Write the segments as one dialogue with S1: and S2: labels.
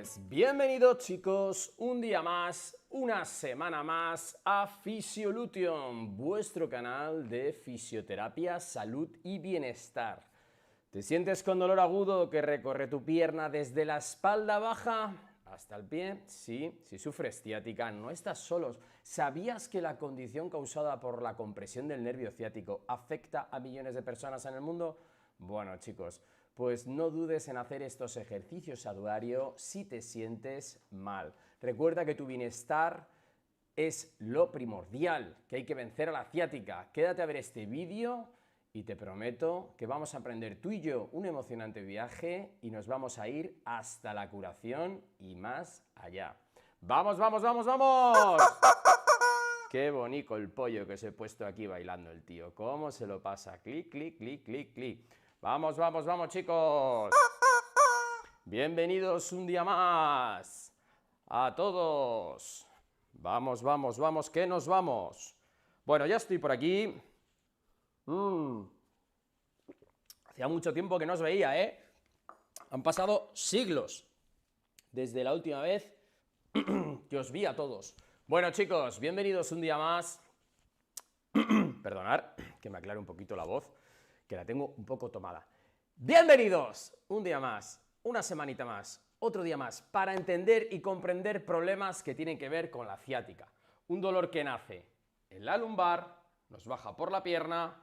S1: Pues bienvenidos chicos, un día más, una semana más a Fisiolution, vuestro canal de fisioterapia, salud y bienestar. ¿Te sientes con dolor agudo que recorre tu pierna desde la espalda baja hasta el pie? Sí, si sufres ciática, no estás solos. ¿Sabías que la condición causada por la compresión del nervio ciático afecta a millones de personas en el mundo? Bueno chicos, pues no dudes en hacer estos ejercicios a diario si te sientes mal. Recuerda que tu bienestar es lo primordial, que hay que vencer a la ciática. Quédate a ver este vídeo y te prometo que vamos a aprender tú y yo un emocionante viaje y nos vamos a ir hasta la curación y más allá. ¡Vamos, vamos, vamos, vamos! Qué bonito el pollo que se he puesto aquí bailando el tío. ¿Cómo se lo pasa? Clic, clic, clic, clic, clic. Vamos, vamos, vamos, chicos. Bienvenidos un día más a todos. Vamos, vamos, vamos, que nos vamos. Bueno, ya estoy por aquí. Hacía mucho tiempo que no os veía, ¿eh? Han pasado siglos desde la última vez que os vi a todos. Bueno, chicos, bienvenidos un día más. Perdonad, que me aclare un poquito la voz, que la tengo un poco tomada. Bienvenidos un día más, una semanita más, otro día más, para entender y comprender problemas que tienen que ver con la ciática. Un dolor que nace en la lumbar, nos baja por la pierna,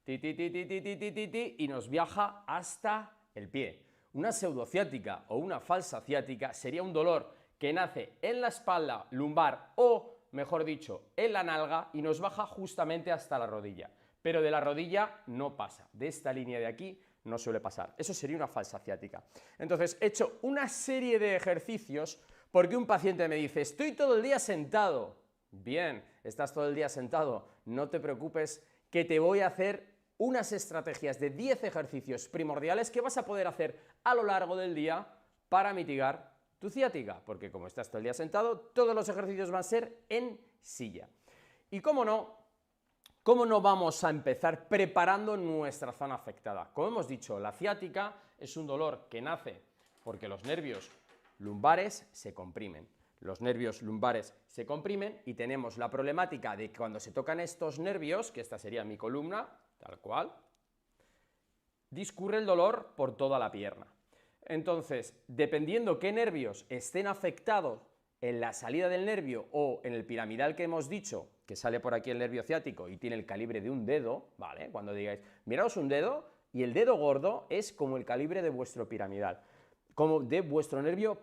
S1: y nos viaja hasta el pie. Una pseudociática o una falsa ciática sería un dolor que nace en la espalda lumbar o, mejor dicho, en la nalga y nos baja justamente hasta la rodilla. Pero de la rodilla no pasa, de esta línea de aquí no suele pasar. Eso sería una falsa ciática. Entonces, he hecho una serie de ejercicios porque un paciente me dice, estoy todo el día sentado. Bien, estás todo el día sentado, no te preocupes, que te voy a hacer unas estrategias de 10 ejercicios primordiales que vas a poder hacer a lo largo del día para mitigar tu ciática, porque como estás todo el día sentado, todos los ejercicios van a ser en silla. Y cómo no vamos a empezar preparando nuestra zona afectada. Como hemos dicho, la ciática es un dolor que nace porque los nervios lumbares se comprimen. Los nervios lumbares se comprimen y tenemos la problemática de que cuando se tocan estos nervios, que esta sería mi columna, tal cual, discurre el dolor por toda la pierna. Entonces, dependiendo qué nervios estén afectados en la salida del nervio o en el piramidal que hemos dicho, que sale por aquí el nervio ciático y tiene el calibre de un dedo, ¿vale? Cuando digáis, miraos un dedo, y el dedo gordo es como el calibre de vuestro piramidal, como de vuestro nervio,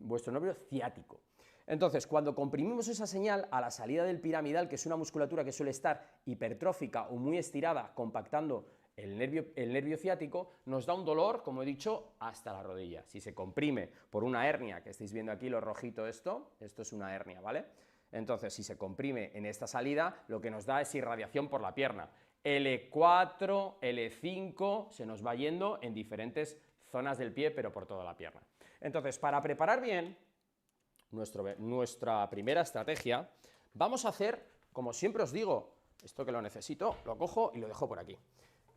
S1: vuestro nervio ciático. Entonces, cuando comprimimos esa señal a la salida del piramidal, que es una musculatura que suele estar hipertrófica o muy estirada, compactando el nervio ciático, nos da un dolor, como he dicho, hasta la rodilla. Si se comprime por una hernia, que estáis viendo aquí lo rojito esto es una hernia, ¿vale? Entonces, si se comprime en esta salida, lo que nos da es irradiación por la pierna. L4, L5, se nos va yendo en diferentes zonas del pie, pero por toda la pierna. Entonces, para preparar bien nuestra primera estrategia, vamos a hacer, como siempre os digo, esto que lo necesito, lo cojo y lo dejo por aquí.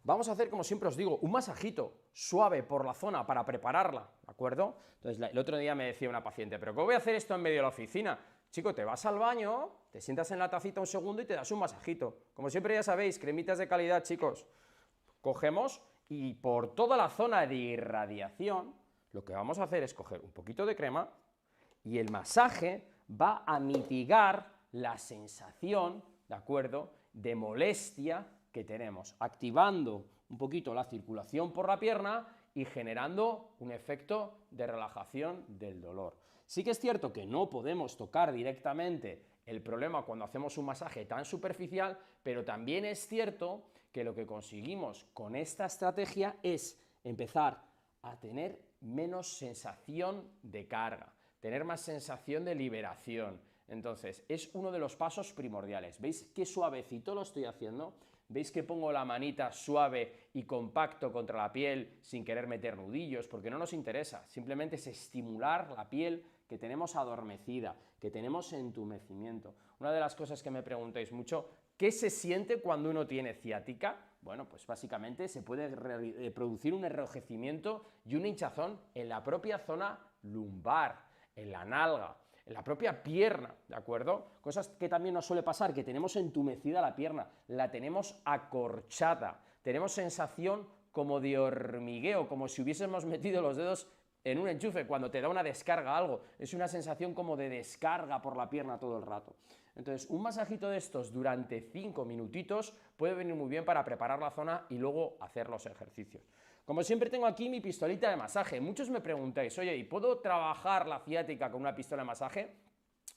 S1: Vamos a hacer, como siempre os digo, un masajito suave por la zona para prepararla, ¿de acuerdo? Entonces, el otro día me decía una paciente, ¿pero cómo voy a hacer esto en medio de la oficina? Chico, te vas al baño, te sientas en la tacita un segundo y te das un masajito. Como siempre ya sabéis, cremitas de calidad, chicos. Cogemos y por toda la zona de irradiación, lo que vamos a hacer es coger un poquito de crema y el masaje va a mitigar la sensación, ¿de acuerdo?, de molestia que tenemos, activando un poquito la circulación por la pierna y generando un efecto de relajación del dolor. Sí que es cierto que no podemos tocar directamente el problema cuando hacemos un masaje tan superficial, pero también es cierto que lo que conseguimos con esta estrategia es empezar a tener menos sensación de carga, tener más sensación de liberación. Entonces, es uno de los pasos primordiales. ¿Veis qué suavecito lo estoy haciendo? ¿Veis que pongo la manita suave y compacto contra la piel sin querer meter nudillos? Porque no nos interesa, simplemente es estimular la piel que tenemos adormecida, que tenemos entumecimiento. Una de las cosas que me preguntáis mucho, ¿Qué se siente cuando uno tiene ciática? Bueno, pues básicamente se puede producir un enrojecimiento y una hinchazón en la propia zona lumbar, en la nalga, en la propia pierna, ¿de acuerdo? Cosas que también nos suele pasar, que tenemos entumecida la pierna, la tenemos acorchada, tenemos sensación como de hormigueo, como si hubiésemos metido los dedos en un enchufe cuando te da una descarga algo, es una sensación como de descarga por la pierna todo el rato. Entonces, un masajito de estos durante 5 minutitos puede venir muy bien para preparar la zona y luego hacer los ejercicios. Como siempre tengo aquí mi pistolita de masaje. Muchos me preguntáis, oye, ¿y puedo trabajar la ciática con una pistola de masaje?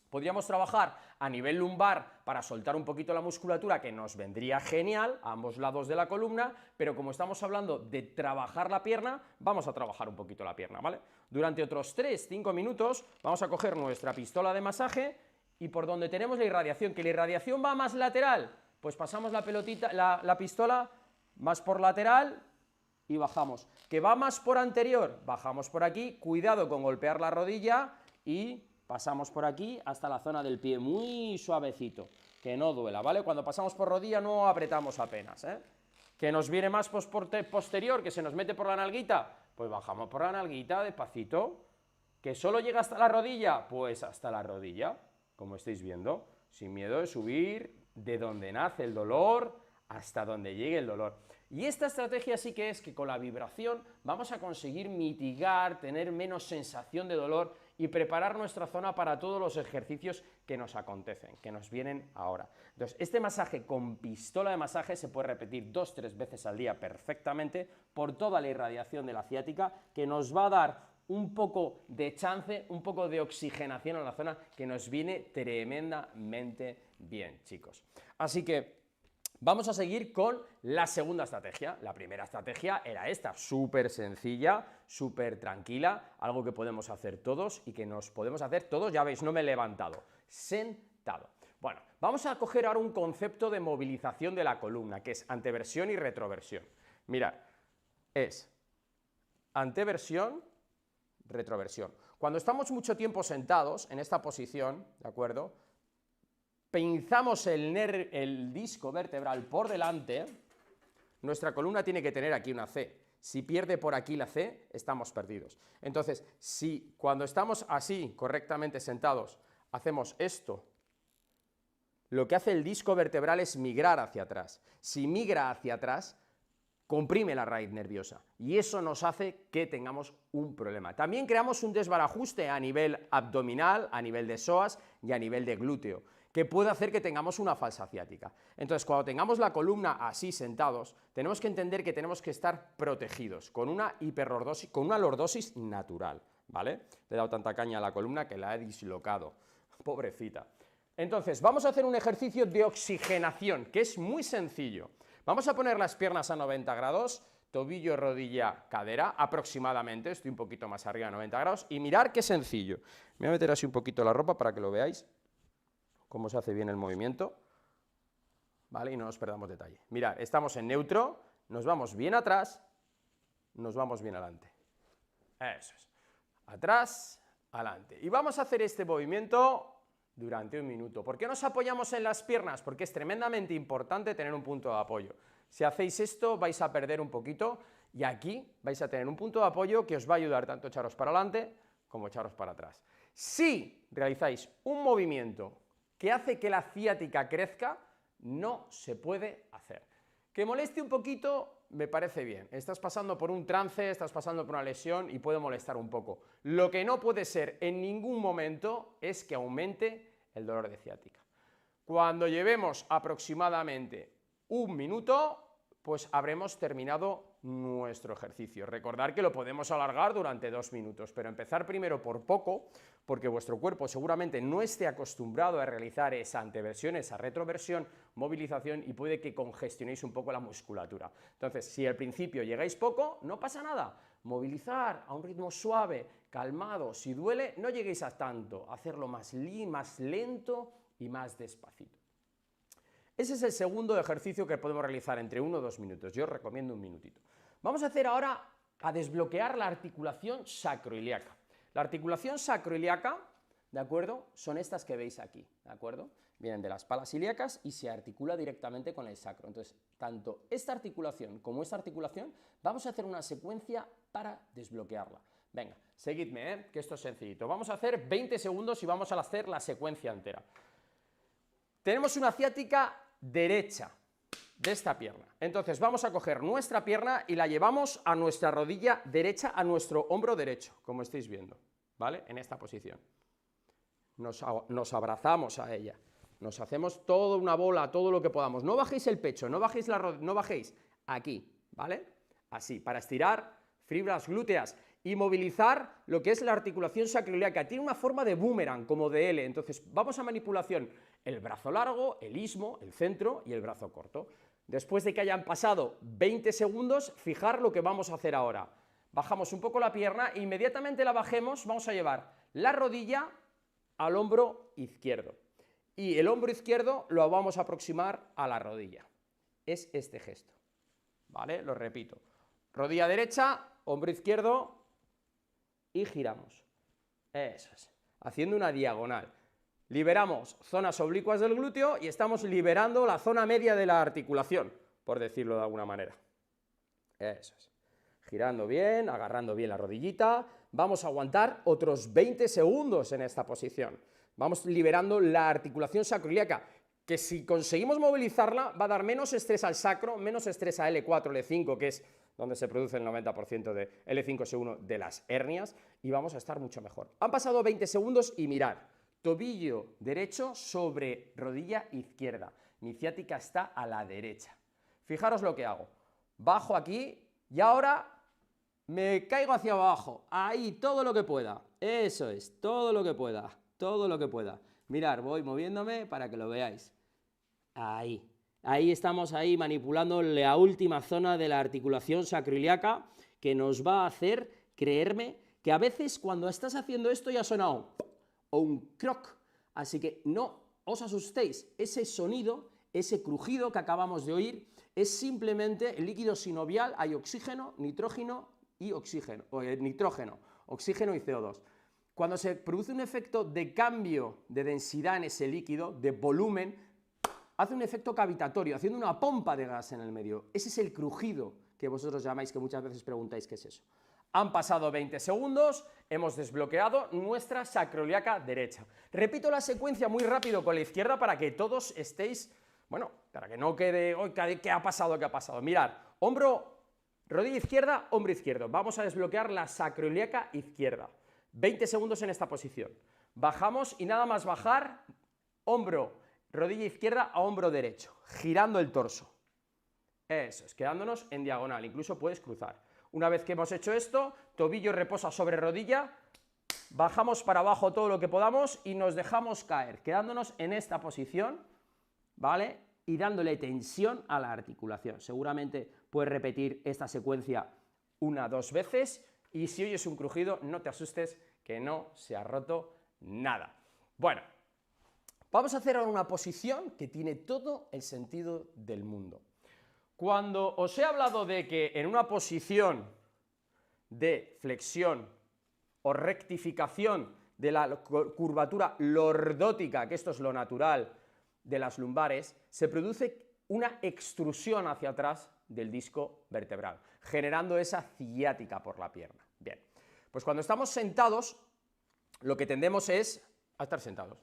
S1: Podríamos trabajar a nivel lumbar para soltar un poquito la musculatura, que nos vendría genial a ambos lados de la columna, pero como estamos hablando de trabajar la pierna, vamos a trabajar un poquito la pierna, ¿vale? Durante otros 3-5 minutos vamos a coger nuestra pistola de masaje y por donde tenemos la irradiación, que la irradiación va más lateral, pues pasamos la pelotita, la pistola más por lateral y bajamos. Que va más por anterior, bajamos por aquí, cuidado con golpear la rodilla y pasamos por aquí hasta la zona del pie, muy suavecito, que no duela, ¿vale? Cuando pasamos por rodilla no apretamos apenas, ¿eh? Que nos viene más posterior, que se nos mete por la nalguita, pues bajamos por la nalguita despacito. Que solo llega hasta la rodilla, pues hasta la rodilla, como estáis viendo, sin miedo de subir de donde nace el dolor hasta donde llegue el dolor. Y esta estrategia sí que es que con la vibración vamos a conseguir mitigar, tener menos sensación de dolor y preparar nuestra zona para todos los ejercicios que nos acontecen, que nos vienen ahora. Entonces, este masaje con pistola de masaje se puede repetir 2-3 veces al día perfectamente por toda la irradiación de la ciática, que nos va a dar un poco de chance, un poco de oxigenación en la zona, que nos viene tremendamente bien, chicos. Así que vamos a seguir con la segunda estrategia. La primera estrategia era esta, súper sencilla, súper tranquila, algo que podemos hacer todos y que nos podemos hacer todos, ya veis, no me he levantado, sentado. Bueno, vamos a coger ahora un concepto de movilización de la columna, que es anteversión y retroversión. Mirad, es anteversión, retroversión. Cuando estamos mucho tiempo sentados en esta posición, ¿de acuerdo?, pinzamos el disco vertebral por delante, nuestra columna tiene que tener aquí una C. Si pierde por aquí la C, estamos perdidos. Entonces, si cuando estamos así, correctamente sentados, hacemos esto, lo que hace el disco vertebral es migrar hacia atrás. Si migra hacia atrás, comprime la raíz nerviosa y eso nos hace que tengamos un problema. También creamos un desbarajuste a nivel abdominal, a nivel de psoas y a nivel de glúteo, que puede hacer que tengamos una falsa ciática. Entonces, cuando tengamos la columna así sentados, tenemos que entender que tenemos que estar protegidos con una hiperlordosis, con una lordosis natural, ¿vale? Le he dado tanta caña a la columna que la he dislocado, pobrecita. Entonces, vamos a hacer un ejercicio de oxigenación, que es muy sencillo. Vamos a poner las piernas a 90 grados, tobillo, rodilla, cadera, aproximadamente, estoy un poquito más arriba de 90 grados, y mirar qué sencillo. Me voy a meter así un poquito la ropa para que lo veáis, cómo se hace bien el movimiento, ¿vale? Y no nos perdamos detalle. Mirad, estamos en neutro, nos vamos bien atrás, nos vamos bien adelante. Eso es. Atrás, adelante. Y vamos a hacer este movimiento durante 1 minuto. ¿Por qué nos apoyamos en las piernas? Porque es tremendamente importante tener un punto de apoyo. Si hacéis esto vais a perder un poquito y aquí vais a tener un punto de apoyo que os va a ayudar tanto a echaros para adelante como a echaros para atrás. Si realizáis un movimiento que hace que la ciática crezca, no se puede hacer. Que moleste un poquito, me parece bien. Estás pasando por un trance, estás pasando por una lesión y puede molestar un poco. Lo que no puede ser en ningún momento es que aumente el dolor de ciática. Cuando llevemos aproximadamente 1 minuto, pues habremos terminado nuestro ejercicio. Recordad que lo podemos alargar durante 2 minutos, pero empezar primero por poco, porque vuestro cuerpo seguramente no esté acostumbrado a realizar esa anteversión, esa retroversión, movilización, y puede que congestionéis un poco la musculatura. Entonces, si al principio llegáis poco, no pasa nada. Movilizar a un ritmo suave, calmado. Si duele, no lleguéis a tanto. Hacerlo más lento y más despacito. Ese es el segundo ejercicio que podemos realizar entre 1 o 2 minutos. Yo os recomiendo 1 minutito. Vamos a hacer ahora a desbloquear la articulación sacroiliaca. La articulación sacroiliaca, ¿de acuerdo?, son estas que veis aquí, ¿de acuerdo? vienen de las palas ilíacas y se articula directamente con el sacro. Entonces, tanto esta articulación como esta articulación, vamos a hacer una secuencia para desbloquearla. Venga, seguidme, que esto es sencillito. Vamos a hacer 20 segundos y vamos a hacer la secuencia entera. Tenemos una ciática derecha de esta pierna. Entonces vamos a coger nuestra pierna y la llevamos a nuestra rodilla derecha, a nuestro hombro derecho, como estáis viendo, ¿vale? En esta posición. Nos abrazamos a ella. Nos hacemos toda una bola, todo lo que podamos. No bajéis el pecho, no bajéis la rodilla, no bajéis aquí, ¿vale? Así, para estirar fibras glúteas y movilizar lo que es la articulación sacroiliaca. Tiene una forma de boomerang, como de L. Entonces, vamos a manipulación. El brazo largo, el istmo, el centro y el brazo corto. Después de que hayan pasado 20 segundos, fijar lo que vamos a hacer ahora. Bajamos un poco la pierna e inmediatamente la bajemos, vamos a llevar la rodilla al hombro izquierdo. Y el hombro izquierdo lo vamos a aproximar a la rodilla. Es este gesto, ¿vale? Lo repito. Rodilla derecha, hombro izquierdo y giramos. Eso es. Haciendo una diagonal. Liberamos zonas oblicuas del glúteo y estamos liberando la zona media de la articulación, por decirlo de alguna manera. Eso es. Girando bien, agarrando bien la rodillita. Vamos a aguantar otros 20 segundos en esta posición. Vamos liberando la articulación sacroiliaca, que si conseguimos movilizarla va a dar menos estrés al sacro, menos estrés a L4, L5, que es donde se produce el 90% de L5, S1 de las hernias, y vamos a estar mucho mejor. Han pasado 20 segundos y mirad, tobillo derecho sobre rodilla izquierda. Mi ciática está a la derecha. Fijaros lo que hago. Bajo aquí y ahora me caigo hacia abajo. Ahí, todo lo que pueda. Eso es, todo lo que pueda. Todo lo que pueda. Mirad, voy moviéndome para que lo veáis. Ahí. Ahí estamos ahí manipulando la última zona de la articulación sacroiliaca que nos va a hacer creerme que a veces cuando estás haciendo esto ya ha sonado o un croc. Así que no os asustéis. Ese sonido, ese crujido que acabamos de oír es simplemente el líquido sinovial. Hay oxígeno, nitrógeno y oxígeno, nitrógeno, oxígeno y CO2. Cuando se produce un efecto de cambio de densidad en ese líquido, de volumen, hace un efecto cavitatorio, haciendo una pompa de gas en el medio. Ese es el crujido que vosotros llamáis, que muchas veces preguntáis qué es eso. Han pasado 20 segundos, hemos desbloqueado nuestra sacroiliaca derecha. Repito la secuencia muy rápido con la izquierda para que todos estéis, bueno, para que no quede, oh, ¿qué ha pasado? ¿Qué ha pasado? Mirad, hombro, rodilla izquierda, hombro izquierdo. Vamos a desbloquear la sacroiliaca izquierda. 20 segundos en esta posición. Bajamos y nada más bajar, hombro, rodilla izquierda a hombro derecho, girando el torso. Eso es, quedándonos en diagonal, incluso puedes cruzar. Una vez que hemos hecho esto, tobillo reposa sobre rodilla, bajamos para abajo todo lo que podamos y nos dejamos caer, quedándonos en esta posición, ¿vale? Y dándole tensión a la articulación. Seguramente puedes repetir esta secuencia 1 o 2 veces. Y si oyes un crujido, no te asustes, que no se ha roto nada. Bueno, vamos a hacer ahora una posición que tiene todo el sentido del mundo. Cuando os he hablado de que en una posición de flexión o rectificación de la curvatura lordótica, que esto es lo natural de las lumbares, se produce una extrusión hacia atrás del disco vertebral, generando esa ciática por la pierna. Bien, pues cuando estamos sentados, lo que tendemos es a estar sentados,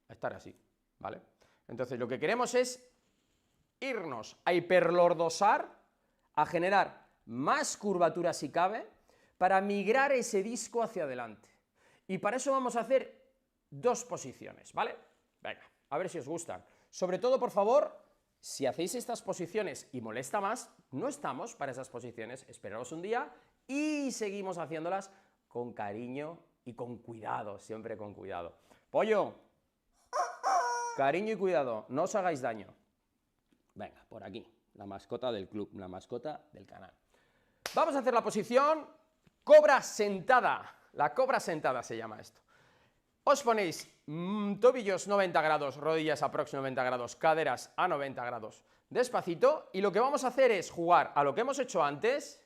S1: a estar así, ¿vale? Entonces lo que queremos es irnos a hiperlordosar, a generar más curvatura si cabe, para migrar ese disco hacia adelante. Y para eso vamos a hacer 2 posiciones, ¿vale? Venga, a ver si os gustan. Sobre todo, por favor, si hacéis estas posiciones y molesta más, no estamos para esas posiciones, esperaos un día y seguimos haciéndolas con cariño y con cuidado, siempre con cuidado. Pollo, cariño y cuidado, no os hagáis daño. Venga, por aquí, la mascota del club, la mascota del canal. Vamos a hacer la posición cobra sentada, la cobra sentada se llama esto. Os ponéis tobillos 90 grados, rodillas aprox 90 grados, caderas a 90 grados, despacito, y lo que vamos a hacer es jugar a lo que hemos hecho antes,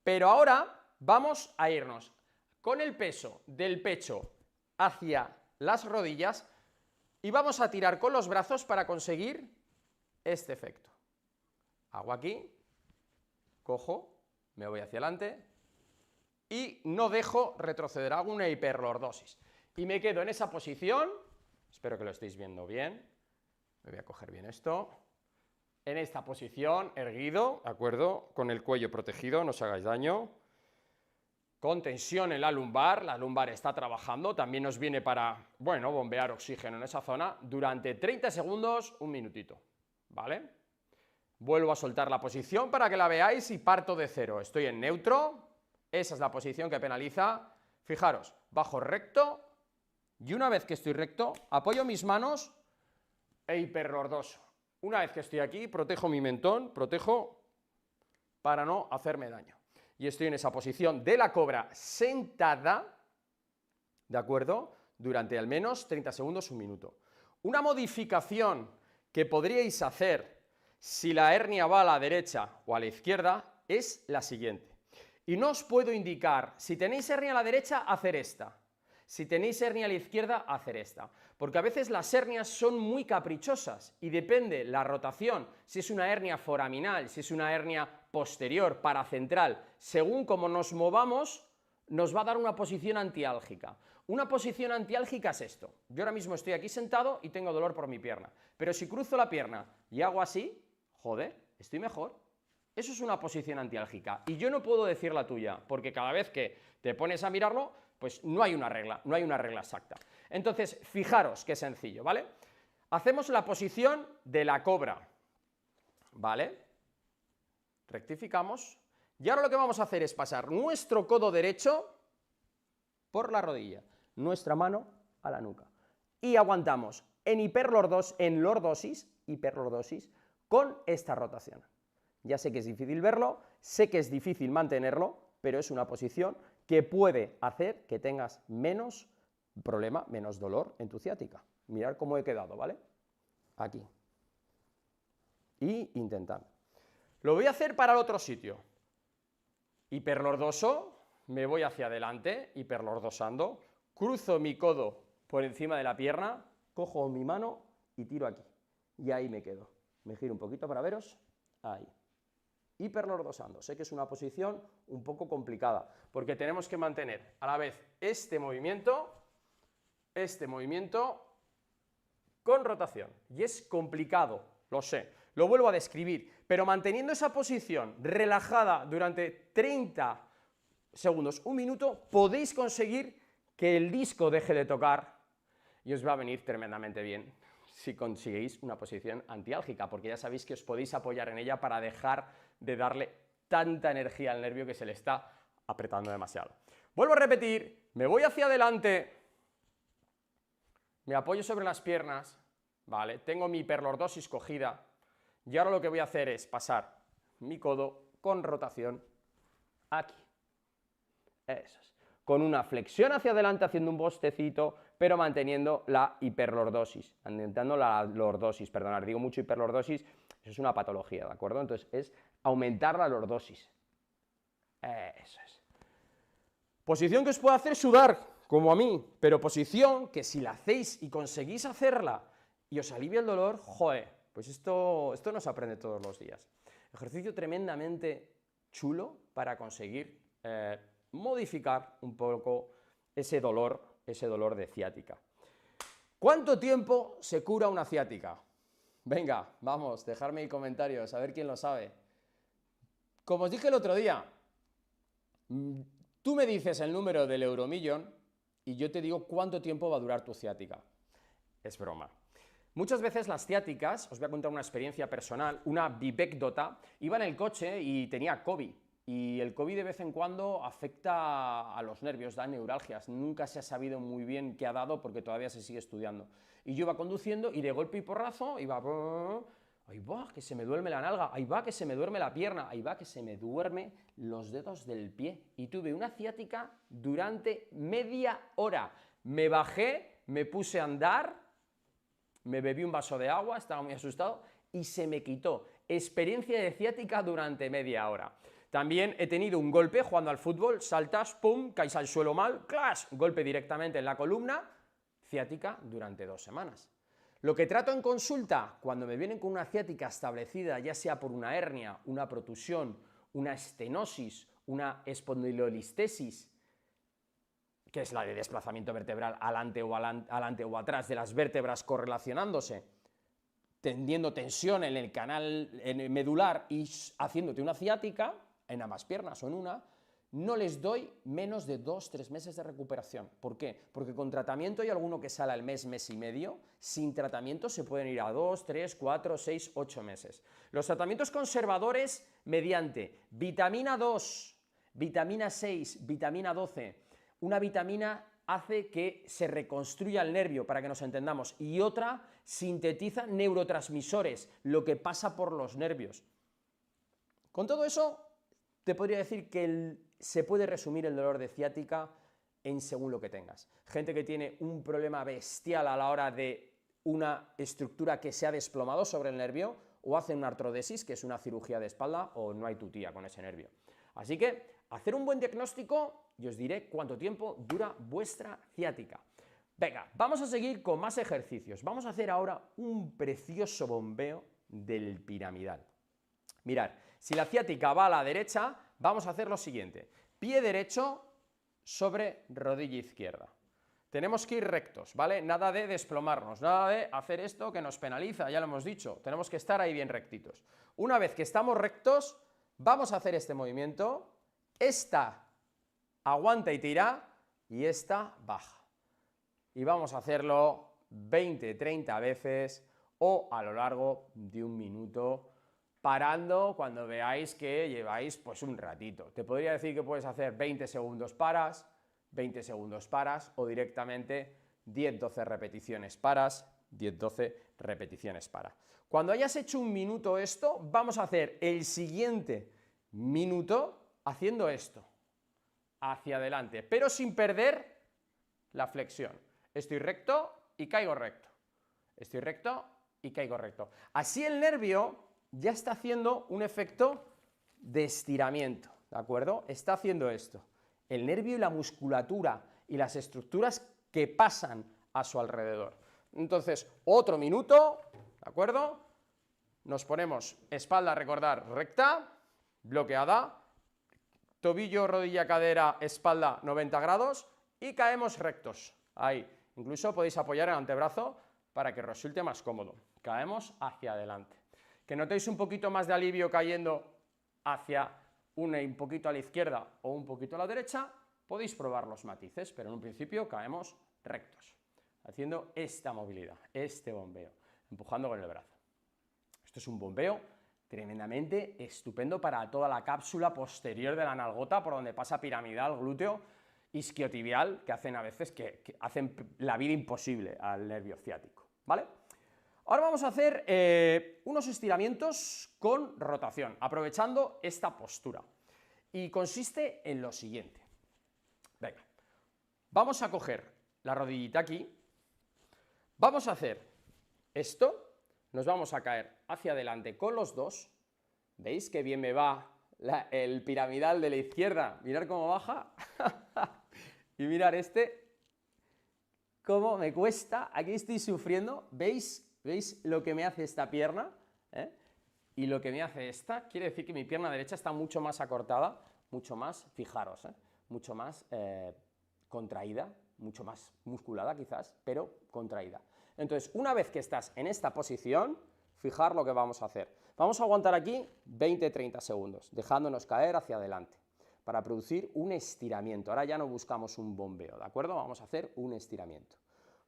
S1: pero ahora vamos a irnos con el peso del pecho hacia las rodillas, y vamos a tirar con los brazos para conseguir este efecto. Hago aquí, cojo, me voy hacia adelante y no dejo retroceder, hago una hiperlordosis y me quedo en esa posición, espero que lo estéis viendo bien, me voy a coger bien esto, en esta posición, erguido, ¿de acuerdo? Con el cuello protegido, no os hagáis daño, con tensión en la lumbar está trabajando, también nos viene para, bueno, bombear oxígeno en esa zona, durante 30 segundos, un minutito, ¿vale? Vuelvo a soltar la posición para que la veáis y parto de cero, estoy en neutro, esa es la posición que penaliza, fijaros, bajo recto, y una vez que estoy recto, apoyo mis manos e hiperlordoso. Una vez que estoy aquí, protejo mi mentón, protejo para no hacerme daño. Y estoy en esa posición de la cobra sentada, ¿de acuerdo? Durante al menos 30 segundos, un minuto. Una modificación que podríais hacer si la hernia va a la derecha o a la izquierda es la siguiente. Y no os puedo indicar, si tenéis hernia a la derecha, hacer esta. Si tenéis hernia a la izquierda, hacer esta. Porque a veces las hernias son muy caprichosas y depende la rotación, si es una hernia foraminal, si es una hernia posterior, paracentral, según como nos movamos, nos va a dar una posición antiálgica. Una posición antiálgica es esto. Yo ahora mismo estoy aquí sentado y tengo dolor por mi pierna. Pero si cruzo la pierna y hago así, joder, estoy mejor. Eso es una posición antiálgica. Y yo no puedo decir la tuya, porque cada vez que te pones a mirarlo, pues no hay una regla exacta. Entonces, fijaros qué sencillo, ¿vale? Hacemos la posición de la cobra, ¿vale? Rectificamos. Y ahora lo que vamos a hacer es pasar nuestro codo derecho por la rodilla, nuestra mano a la nuca. Y aguantamos en lordosis, hiperlordosis, con esta rotación. Ya sé que es difícil verlo, sé que es difícil mantenerlo, pero es una posición que puede hacer que tengas menos problema, menos dolor en tu ciática. Mirad cómo he quedado, ¿vale? Aquí. Y intentando. Lo voy a hacer para el otro sitio. Hiperlordoso, me voy hacia adelante, hiperlordosando, cruzo mi codo por encima de la pierna, cojo mi mano y tiro aquí. Y ahí me quedo. Me giro un poquito para veros. Ahí. Hiperlordosando. Sé que es una posición un poco complicada, porque tenemos que mantener a la vez este movimiento con rotación. Y es complicado, lo sé, lo vuelvo a describir, pero manteniendo esa posición relajada durante 30 segundos, un minuto, podéis conseguir que el disco deje de tocar y os va a venir tremendamente bien si conseguís una posición antiálgica, porque ya sabéis que os podéis apoyar en ella para dejar de darle tanta energía al nervio que se le está apretando demasiado. Vuelvo a repetir, me voy hacia adelante, me apoyo sobre las piernas, ¿vale? Tengo mi hiperlordosis cogida y ahora lo que voy a hacer es pasar mi codo con rotación aquí. Eso es. Con una flexión hacia adelante haciendo un bostecito, pero manteniendo la hiperlordosis, aumentando la lordosis, perdonad, digo mucho hiperlordosis, eso es una patología, ¿de acuerdo? Entonces es aumentar la lordosis. Eso es. Posición que os puede hacer sudar, como a mí, pero posición que si la hacéis y conseguís hacerla y os alivia el dolor, joder, pues esto no se aprende todos los días. Ejercicio tremendamente chulo para conseguir modificar un poco ese dolor de ciática. ¿Cuánto tiempo se cura una ciática? Venga, vamos, dejadme ahí comentarios, a ver quién lo sabe. Como os dije el otro día, tú me dices el número del euromillón y yo te digo cuánto tiempo va a durar tu ciática. Es broma. Muchas veces las ciáticas, os voy a contar una experiencia personal, una vivecdota, iba en el coche y tenía COVID. Y el COVID de vez en cuando afecta a los nervios, da neuralgias. Nunca se ha sabido muy bien qué ha dado porque todavía se sigue estudiando. Y yo iba conduciendo y de golpe y porrazo iba... Ahí va, que se me duerme la nalga, ahí va, que se me duerme la pierna, ahí va, que se me duerme los dedos del pie. Y tuve una ciática durante media hora. Me bajé, me puse a andar, me bebí un vaso de agua, estaba muy asustado y se me quitó. Experiencia de ciática durante media hora. También he tenido un golpe jugando al fútbol, saltas, pum, caes al suelo mal, clash, golpe directamente en la columna, ciática durante 2 semanas. Lo que trato en consulta, cuando me vienen con una ciática establecida, ya sea por una hernia, una protusión, una estenosis, una espondilolistesis, que es la de desplazamiento vertebral alante o atrás de las vértebras correlacionándose, tendiendo tensión en el canal medular y haciéndote una ciática, en ambas piernas o en una, no les doy menos de 2-3 meses de recuperación. ¿Por qué? Porque con tratamiento hay alguno que sale al mes, mes y medio, sin tratamiento se pueden ir a 2, 3, 4, 6, 8 meses. Los tratamientos conservadores mediante vitamina 2, vitamina 6, vitamina 12, una vitamina hace que se reconstruya el nervio, para que nos entendamos, y otra sintetiza neurotransmisores, lo que pasa por los nervios. Con todo eso, te podría decir que se puede resumir el dolor de ciática en según lo que tengas. Gente que tiene un problema bestial a la hora de una estructura que se ha desplomado sobre el nervio, o hace una artrodesis, que es una cirugía de espalda, o no hay tutía con ese nervio. Así que, hacer un buen diagnóstico y os diré cuánto tiempo dura vuestra ciática. Venga, vamos a seguir con más ejercicios. Vamos a hacer ahora un precioso bombeo del piramidal. Mirad, si la ciática va a la derecha, vamos a hacer lo siguiente. Pie derecho sobre rodilla izquierda. Tenemos que ir rectos, ¿vale? Nada de desplomarnos, nada de hacer esto que nos penaliza, ya lo hemos dicho. Tenemos que estar ahí bien rectitos. Una vez que estamos rectos, vamos a hacer este movimiento. Esta aguanta y tira, y esta baja. Y vamos a hacerlo 20-30 veces o a lo largo de un minuto, parando cuando veáis que lleváis pues un ratito. Te podría decir que puedes hacer 20 segundos paras, 20 segundos paras, o directamente 10-12 repeticiones paras, 10-12 repeticiones paras. Cuando hayas hecho un minuto esto, vamos a hacer el siguiente minuto haciendo esto, hacia adelante, pero sin perder la flexión. Estoy recto y caigo recto. Estoy recto y caigo recto. Así el nervio ya está haciendo un efecto de estiramiento, ¿de acuerdo? Está haciendo esto. El nervio y la musculatura y las estructuras que pasan a su alrededor. Entonces, otro minuto, ¿de acuerdo? Nos ponemos espalda, recordar, recta, bloqueada, tobillo, rodilla, cadera, espalda 90 grados y caemos rectos. Ahí, incluso podéis apoyar el antebrazo para que resulte más cómodo. Caemos hacia adelante. Que notéis un poquito más de alivio cayendo hacia un poquito a la izquierda o un poquito a la derecha, podéis probar los matices, pero en un principio caemos rectos, haciendo esta movilidad, este bombeo, empujando con el brazo. Esto es un bombeo tremendamente estupendo para toda la cápsula posterior de la nalgota, por donde pasa piramidal, glúteo, isquiotibial, que hacen a veces que hacen la vida imposible al nervio ciático, ¿vale? Ahora vamos a hacer unos estiramientos con rotación, aprovechando esta postura. Y consiste en lo siguiente. Venga, vamos a coger la rodillita aquí, vamos a hacer esto, nos vamos a caer hacia adelante con los dos. ¿Veis qué bien me va el piramidal de la izquierda? Mirad cómo baja. Y mirad este, cómo me cuesta. Aquí estoy sufriendo. ¿Veis lo que me hace esta pierna? Y lo que me hace esta. Quiere decir que mi pierna derecha está mucho más acortada, mucho más, fijaros, mucho más contraída, mucho más musculada quizás, pero contraída. Entonces, una vez que estás en esta posición, fijar lo que vamos a hacer. Vamos a aguantar aquí 20-30 segundos, dejándonos caer hacia adelante, para producir un estiramiento. Ahora ya no buscamos un bombeo, ¿de acuerdo? Vamos a hacer un estiramiento.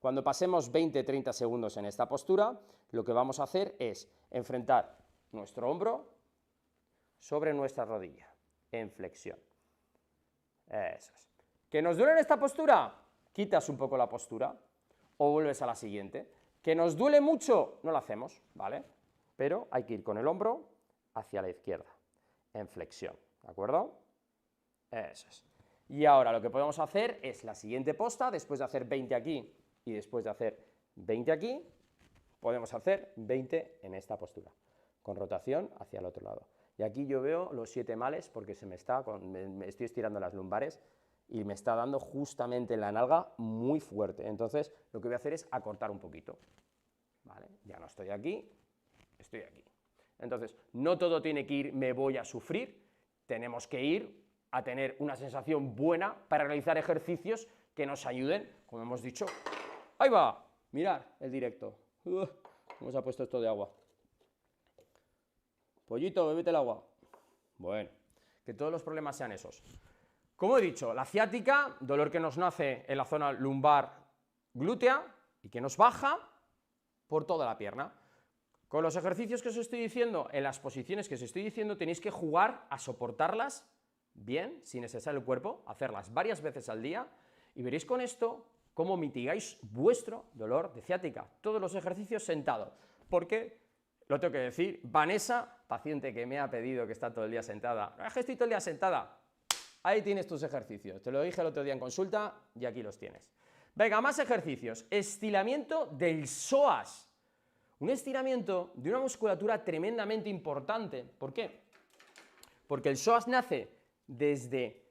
S1: Cuando pasemos 20-30 segundos en esta postura, lo que vamos a hacer es enfrentar nuestro hombro sobre nuestra rodilla, en flexión. Eso es. ¿Que nos duele en esta postura? Quitas un poco la postura o vuelves a la siguiente. ¿Que nos duele mucho? No lo hacemos, ¿vale? Pero hay que ir con el hombro hacia la izquierda, en flexión, ¿de acuerdo? Eso es. Y ahora lo que podemos hacer es la siguiente posta, después de hacer 20 aquí y después de hacer 20 aquí, podemos hacer 20 en esta postura, con rotación hacia el otro lado. Y aquí yo veo los 7 males porque me estoy estirando las lumbares y me está dando justamente en la nalga muy fuerte. Entonces, lo que voy a hacer es acortar un poquito. ¿vale? Ya no estoy aquí, estoy aquí. Entonces, no todo tiene que ir, me voy a sufrir, tenemos que ir a tener una sensación buena para realizar ejercicios que nos ayuden, como hemos dicho. ¡Ahí va! Mirad el directo. ¿Cómo se ha puesto esto de agua? Pollito, bébete el agua. Bueno, que todos los problemas sean esos. Como he dicho, la ciática, dolor que nos nace en la zona lumbar glútea y que nos baja por toda la pierna. Con los ejercicios que os estoy diciendo, en las posiciones que os estoy diciendo, tenéis que jugar a soportarlas bien, sin estresar el cuerpo, hacerlas varias veces al día, y veréis con esto cómo mitigáis vuestro dolor de ciática. Todos los ejercicios sentado, porque, lo tengo que decir, Vanessa, paciente que me ha pedido que está todo el día sentada, es que estoy todo el día sentada, ahí tienes tus ejercicios, te lo dije el otro día en consulta y aquí los tienes. Venga, más ejercicios. Estiramiento del psoas. Un estiramiento de una musculatura tremendamente importante. ¿Por qué? Porque el psoas nace desde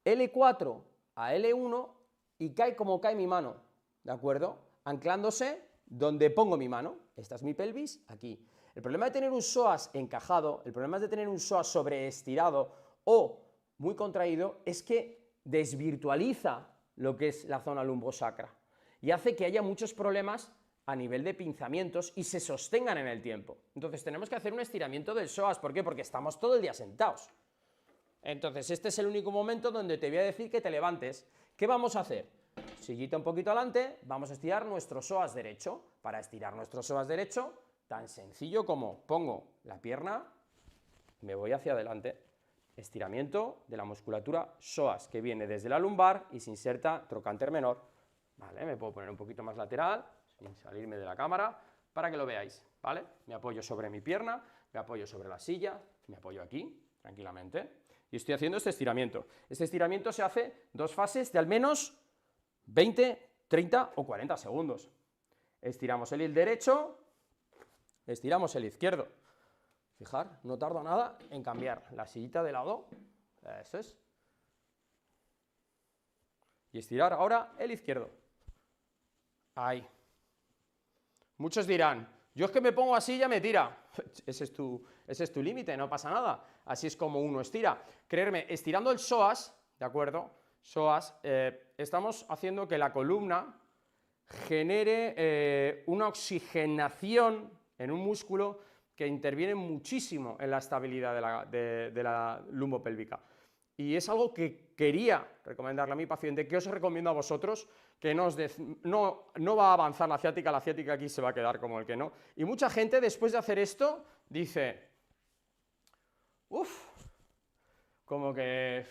S1: L4 a L1 y cae como cae mi mano, ¿de acuerdo? Anclándose donde pongo mi mano. Esta es mi pelvis, aquí. El problema de tener un psoas encajado, el problema de tener un psoas sobreestirado o muy contraído, es que desvirtualiza lo que es la zona lumbosacra y hace que haya muchos problemas a nivel de pinzamientos y se sostengan en el tiempo. Entonces tenemos que hacer un estiramiento del psoas. ¿Por qué? Porque estamos todo el día sentados. Entonces este es el único momento donde te voy a decir que te levantes. ¿Qué vamos a hacer? Sillita un poquito adelante, vamos a estirar nuestro psoas derecho. Para estirar nuestro psoas derecho, tan sencillo como pongo la pierna, me voy hacia adelante. Estiramiento de la musculatura psoas, que viene desde la lumbar y se inserta trocánter menor. Vale, me puedo poner un poquito más lateral, sin salirme de la cámara, para que lo veáis, ¿vale? Me apoyo sobre mi pierna, me apoyo sobre la silla, me apoyo aquí, tranquilamente, y estoy haciendo este estiramiento. Este estiramiento se hace 2 fases de al menos 20, 30 o 40 segundos. Estiramos el derecho, estiramos el izquierdo. Fijar, no tardo nada en cambiar la sillita de lado, eso es, y estirar ahora el izquierdo. Ahí. Muchos dirán, yo es que me pongo así y ya me tira. Ese es tu límite, no pasa nada. Así es como uno estira. Creerme, estirando el psoas, ¿de acuerdo? Psoas, estamos haciendo que la columna genere una oxigenación en un músculo que interviene muchísimo en la estabilidad de la lumbopélvica. Y es algo que quería recomendarle a mi paciente, que os recomiendo a vosotros, que no va a avanzar la ciática aquí se va a quedar como el que no. Y mucha gente después de hacer esto dice, como que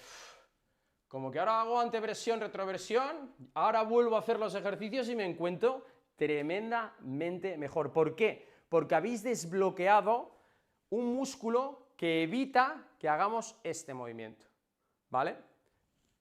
S1: ahora hago anteversión, retroversión, ahora vuelvo a hacer los ejercicios y me encuentro tremendamente mejor. ¿Por qué? Porque habéis desbloqueado un músculo que evita que hagamos este movimiento, ¿vale?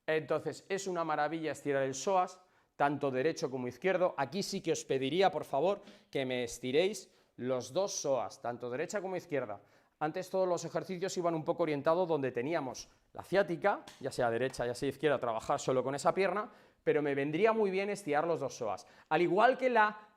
S1: Entonces, es una maravilla estirar el psoas, tanto derecho como izquierdo. Aquí sí que os pediría, por favor, que me estiréis los dos psoas, tanto derecha como izquierda. Antes todos los ejercicios iban un poco orientados donde teníamos la ciática, ya sea derecha, ya sea izquierda, trabajar solo con esa pierna, pero me vendría muy bien estirar los dos psoas. Al igual que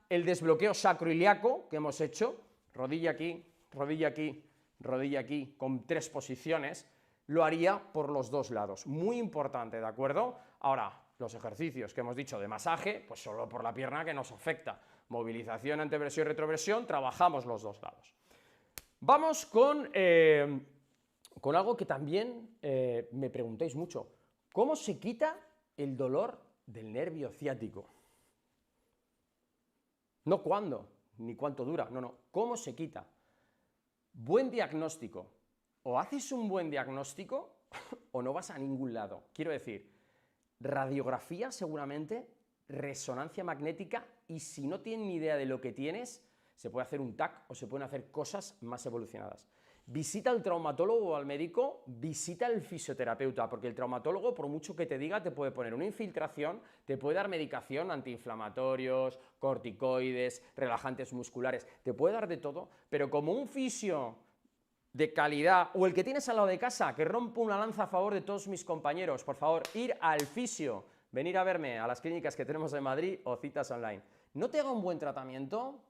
S1: el desbloqueo sacroiliaco que hemos hecho, rodilla aquí, rodilla aquí, rodilla aquí, con 3 posiciones, lo haría por los dos lados. Muy importante, ¿de acuerdo? Ahora, los ejercicios que hemos dicho de masaje, pues solo por la pierna que nos afecta. Movilización, anteversión y retroversión, trabajamos los dos lados. Vamos con algo que también me preguntáis mucho. ¿Cómo se quita el dolor del nervio ciático? No cuándo, ni cuánto dura, no, ¿cómo se quita? Buen diagnóstico. O haces un buen diagnóstico o no vas a ningún lado. Quiero decir, radiografía seguramente, resonancia magnética, y si no tienes ni idea de lo que tienes, se puede hacer un TAC o se pueden hacer cosas más evolucionadas. Visita al traumatólogo o al médico, visita al fisioterapeuta, porque el traumatólogo, por mucho que te diga, te puede poner una infiltración, te puede dar medicación, antiinflamatorios, corticoides, relajantes musculares, te puede dar de todo, pero como un fisio de calidad, o el que tienes al lado de casa, que rompo una lanza a favor de todos mis compañeros, por favor, ir al fisio, venir a verme a las clínicas que tenemos en Madrid o citas online, no te haga un buen tratamiento,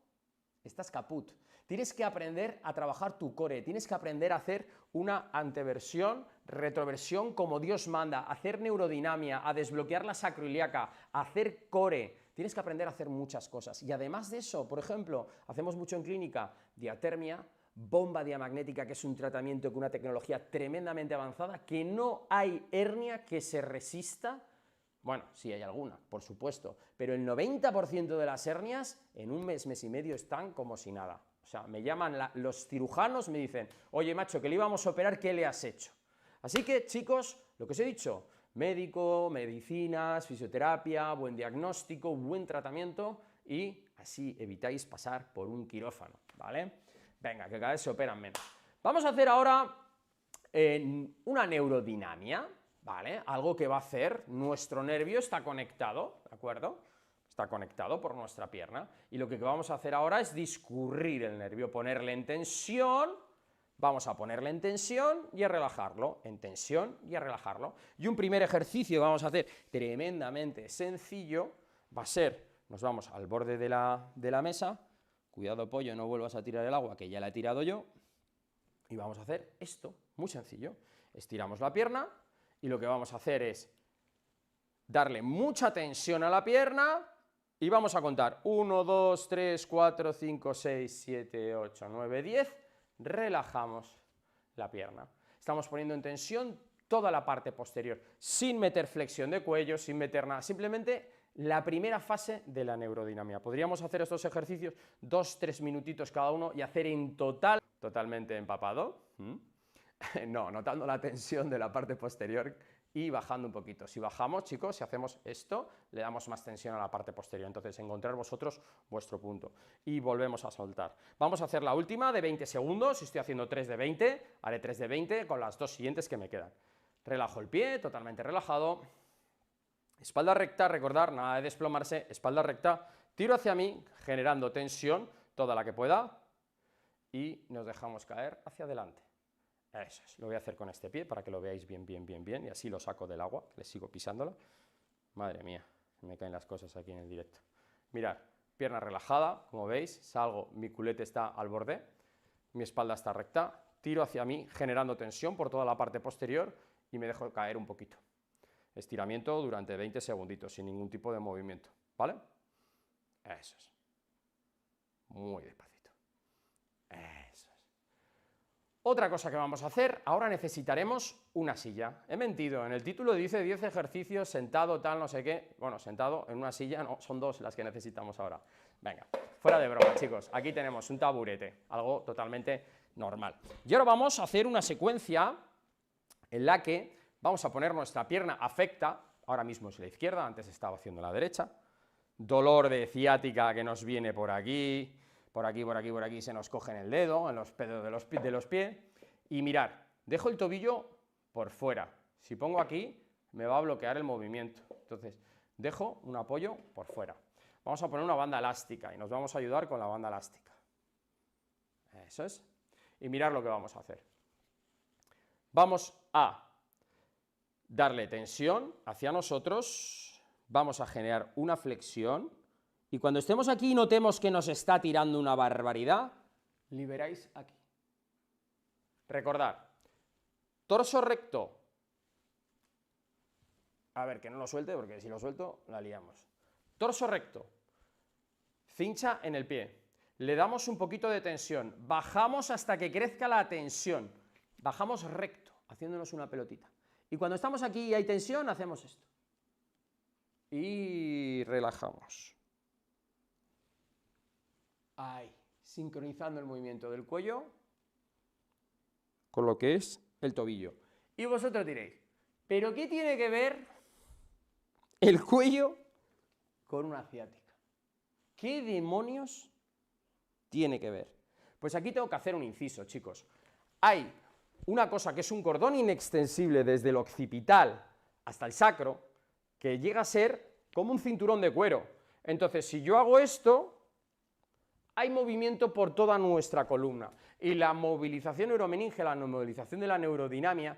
S1: estás caput. Tienes que aprender a trabajar tu core, tienes que aprender a hacer una anteversión, retroversión como Dios manda, a hacer neurodinamia, a desbloquear la sacroiliaca, a hacer core. Tienes que aprender a hacer muchas cosas. Y además de eso, por ejemplo, hacemos mucho en clínica, diatermia, bomba diamagnética, que es un tratamiento con una tecnología tremendamente avanzada, que no hay hernia que se resista. Bueno, sí hay alguna, por supuesto, pero el 90% de las hernias en un mes, mes y medio están como si nada. O sea, me llaman los cirujanos, me dicen, oye macho, que le íbamos a operar, ¿qué le has hecho? Así que, chicos, lo que os he dicho, médico, medicinas, fisioterapia, buen diagnóstico, buen tratamiento y así evitáis pasar por un quirófano, ¿vale? Venga, que cada vez se operan menos. Vamos a hacer ahora una neurodinamia, ¿vale? Algo que va a hacer, nuestro nervio está conectado, ¿de acuerdo? Está conectado por nuestra pierna, y lo que vamos a hacer ahora es discurrir el nervio, ponerle en tensión, vamos a ponerle en tensión y a relajarlo, en tensión y a relajarlo. Y un primer ejercicio que vamos a hacer tremendamente sencillo va a ser, nos vamos al borde de la mesa, cuidado pollo, no vuelvas a tirar el agua, que ya la he tirado yo, y vamos a hacer esto, muy sencillo, estiramos la pierna, y lo que vamos a hacer es darle mucha tensión a la pierna y vamos a contar 1, 2, 3, 4, 5, 6, 7, 8, 9, 10, relajamos la pierna. Estamos poniendo en tensión toda la parte posterior, sin meter flexión de cuello, sin meter nada, simplemente la primera fase de la neurodinamia. Podríamos hacer estos ejercicios 2-3 minutitos cada uno y hacer en total, totalmente empapado, no, notando la tensión de la parte posterior y bajando un poquito. Si bajamos, chicos, si hacemos esto, le damos más tensión a la parte posterior. Entonces, encontrar vosotros vuestro punto. Y volvemos a soltar. Vamos a hacer la última de 20 segundos. Si estoy haciendo 3 de 20, haré 3 de 20 con las dos siguientes que me quedan. Relajo el pie, totalmente relajado. Espalda recta, recordar, nada de desplomarse, espalda recta. Tiro hacia mí, generando tensión, toda la que pueda. Y nos dejamos caer hacia adelante. Eso es, lo voy a hacer con este pie para que lo veáis bien, bien, bien, bien, y así lo saco del agua, le sigo pisándolo. Madre mía, me caen las cosas aquí en el directo. Mirad, pierna relajada, como veis, salgo, mi culete está al borde, mi espalda está recta, tiro hacia mí, generando tensión por toda la parte posterior y me dejo caer un poquito. Estiramiento durante 20 segunditos, sin ningún tipo de movimiento, ¿vale? Eso es. Muy despacito. Eso es. Otra cosa que vamos a hacer, ahora necesitaremos una silla. He mentido, en el título dice 10 ejercicios, sentado, tal, no sé qué. Bueno, sentado en una silla, no, son 2 las que necesitamos ahora. Venga, fuera de broma, chicos, aquí tenemos un taburete, algo totalmente normal. Y ahora vamos a hacer una secuencia en la que vamos a poner nuestra pierna afecta, ahora mismo es la izquierda, antes estaba haciendo la derecha, dolor de ciática que nos viene por aquí, por aquí, por aquí, por aquí, se nos coge en el dedo, en los dedos de los pies, y mirar, dejo el tobillo por fuera. Si pongo aquí, me va a bloquear el movimiento. Entonces, dejo un apoyo por fuera. Vamos a poner una banda elástica y nos vamos a ayudar con la banda elástica. Eso es. Y mirar lo que vamos a hacer. Vamos a darle tensión hacia nosotros, vamos a generar una flexión, y cuando estemos aquí y notemos que nos está tirando una barbaridad, liberáis aquí. Recordad, torso recto. A ver, que no lo suelte, porque si lo suelto, la liamos. Torso recto. Cincha en el pie. Le damos un poquito de tensión. Bajamos hasta que crezca la tensión. Bajamos recto, haciéndonos una pelotita. Y cuando estamos aquí y hay tensión, hacemos esto. Y relajamos. Ahí, sincronizando el movimiento del cuello con lo que es el tobillo. Y vosotros diréis, ¿pero qué tiene que ver el cuello con una ciática? ¿Qué demonios tiene que ver? Pues aquí tengo que hacer un inciso, chicos. Hay una cosa que es un cordón inextensible desde el occipital hasta el sacro, que llega a ser como un cinturón de cuero. Entonces, si yo hago esto, hay movimiento por toda nuestra columna. Y la movilización neuromeninge, la movilización de la neurodinamia,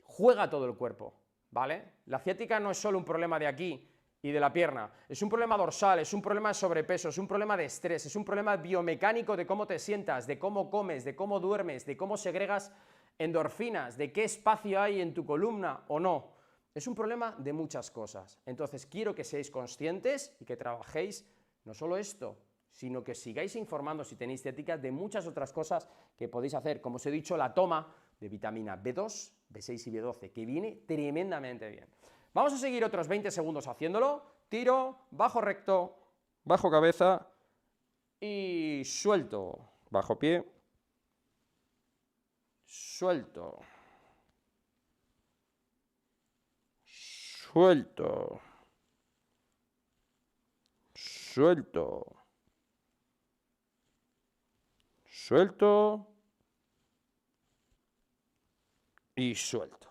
S1: juega todo el cuerpo, ¿vale? La ciática no es solo un problema de aquí, y de la pierna. Es un problema dorsal, es un problema de sobrepeso, es un problema de estrés, es un problema biomecánico de cómo te sientas, de cómo comes, de cómo duermes, de cómo segregas endorfinas, de qué espacio hay en tu columna o no. Es un problema de muchas cosas. Entonces quiero que seáis conscientes y que trabajéis no solo esto, sino que sigáis informando, si tenéis ciática, de muchas otras cosas que podéis hacer. Como os he dicho, la toma de vitamina B2, B6 y B12, que viene tremendamente bien. Vamos a seguir otros 20 segundos haciéndolo. Tiro, bajo recto, bajo cabeza y suelto. Bajo pie, suelto. Suelto. Suelto. Suelto. Y suelto.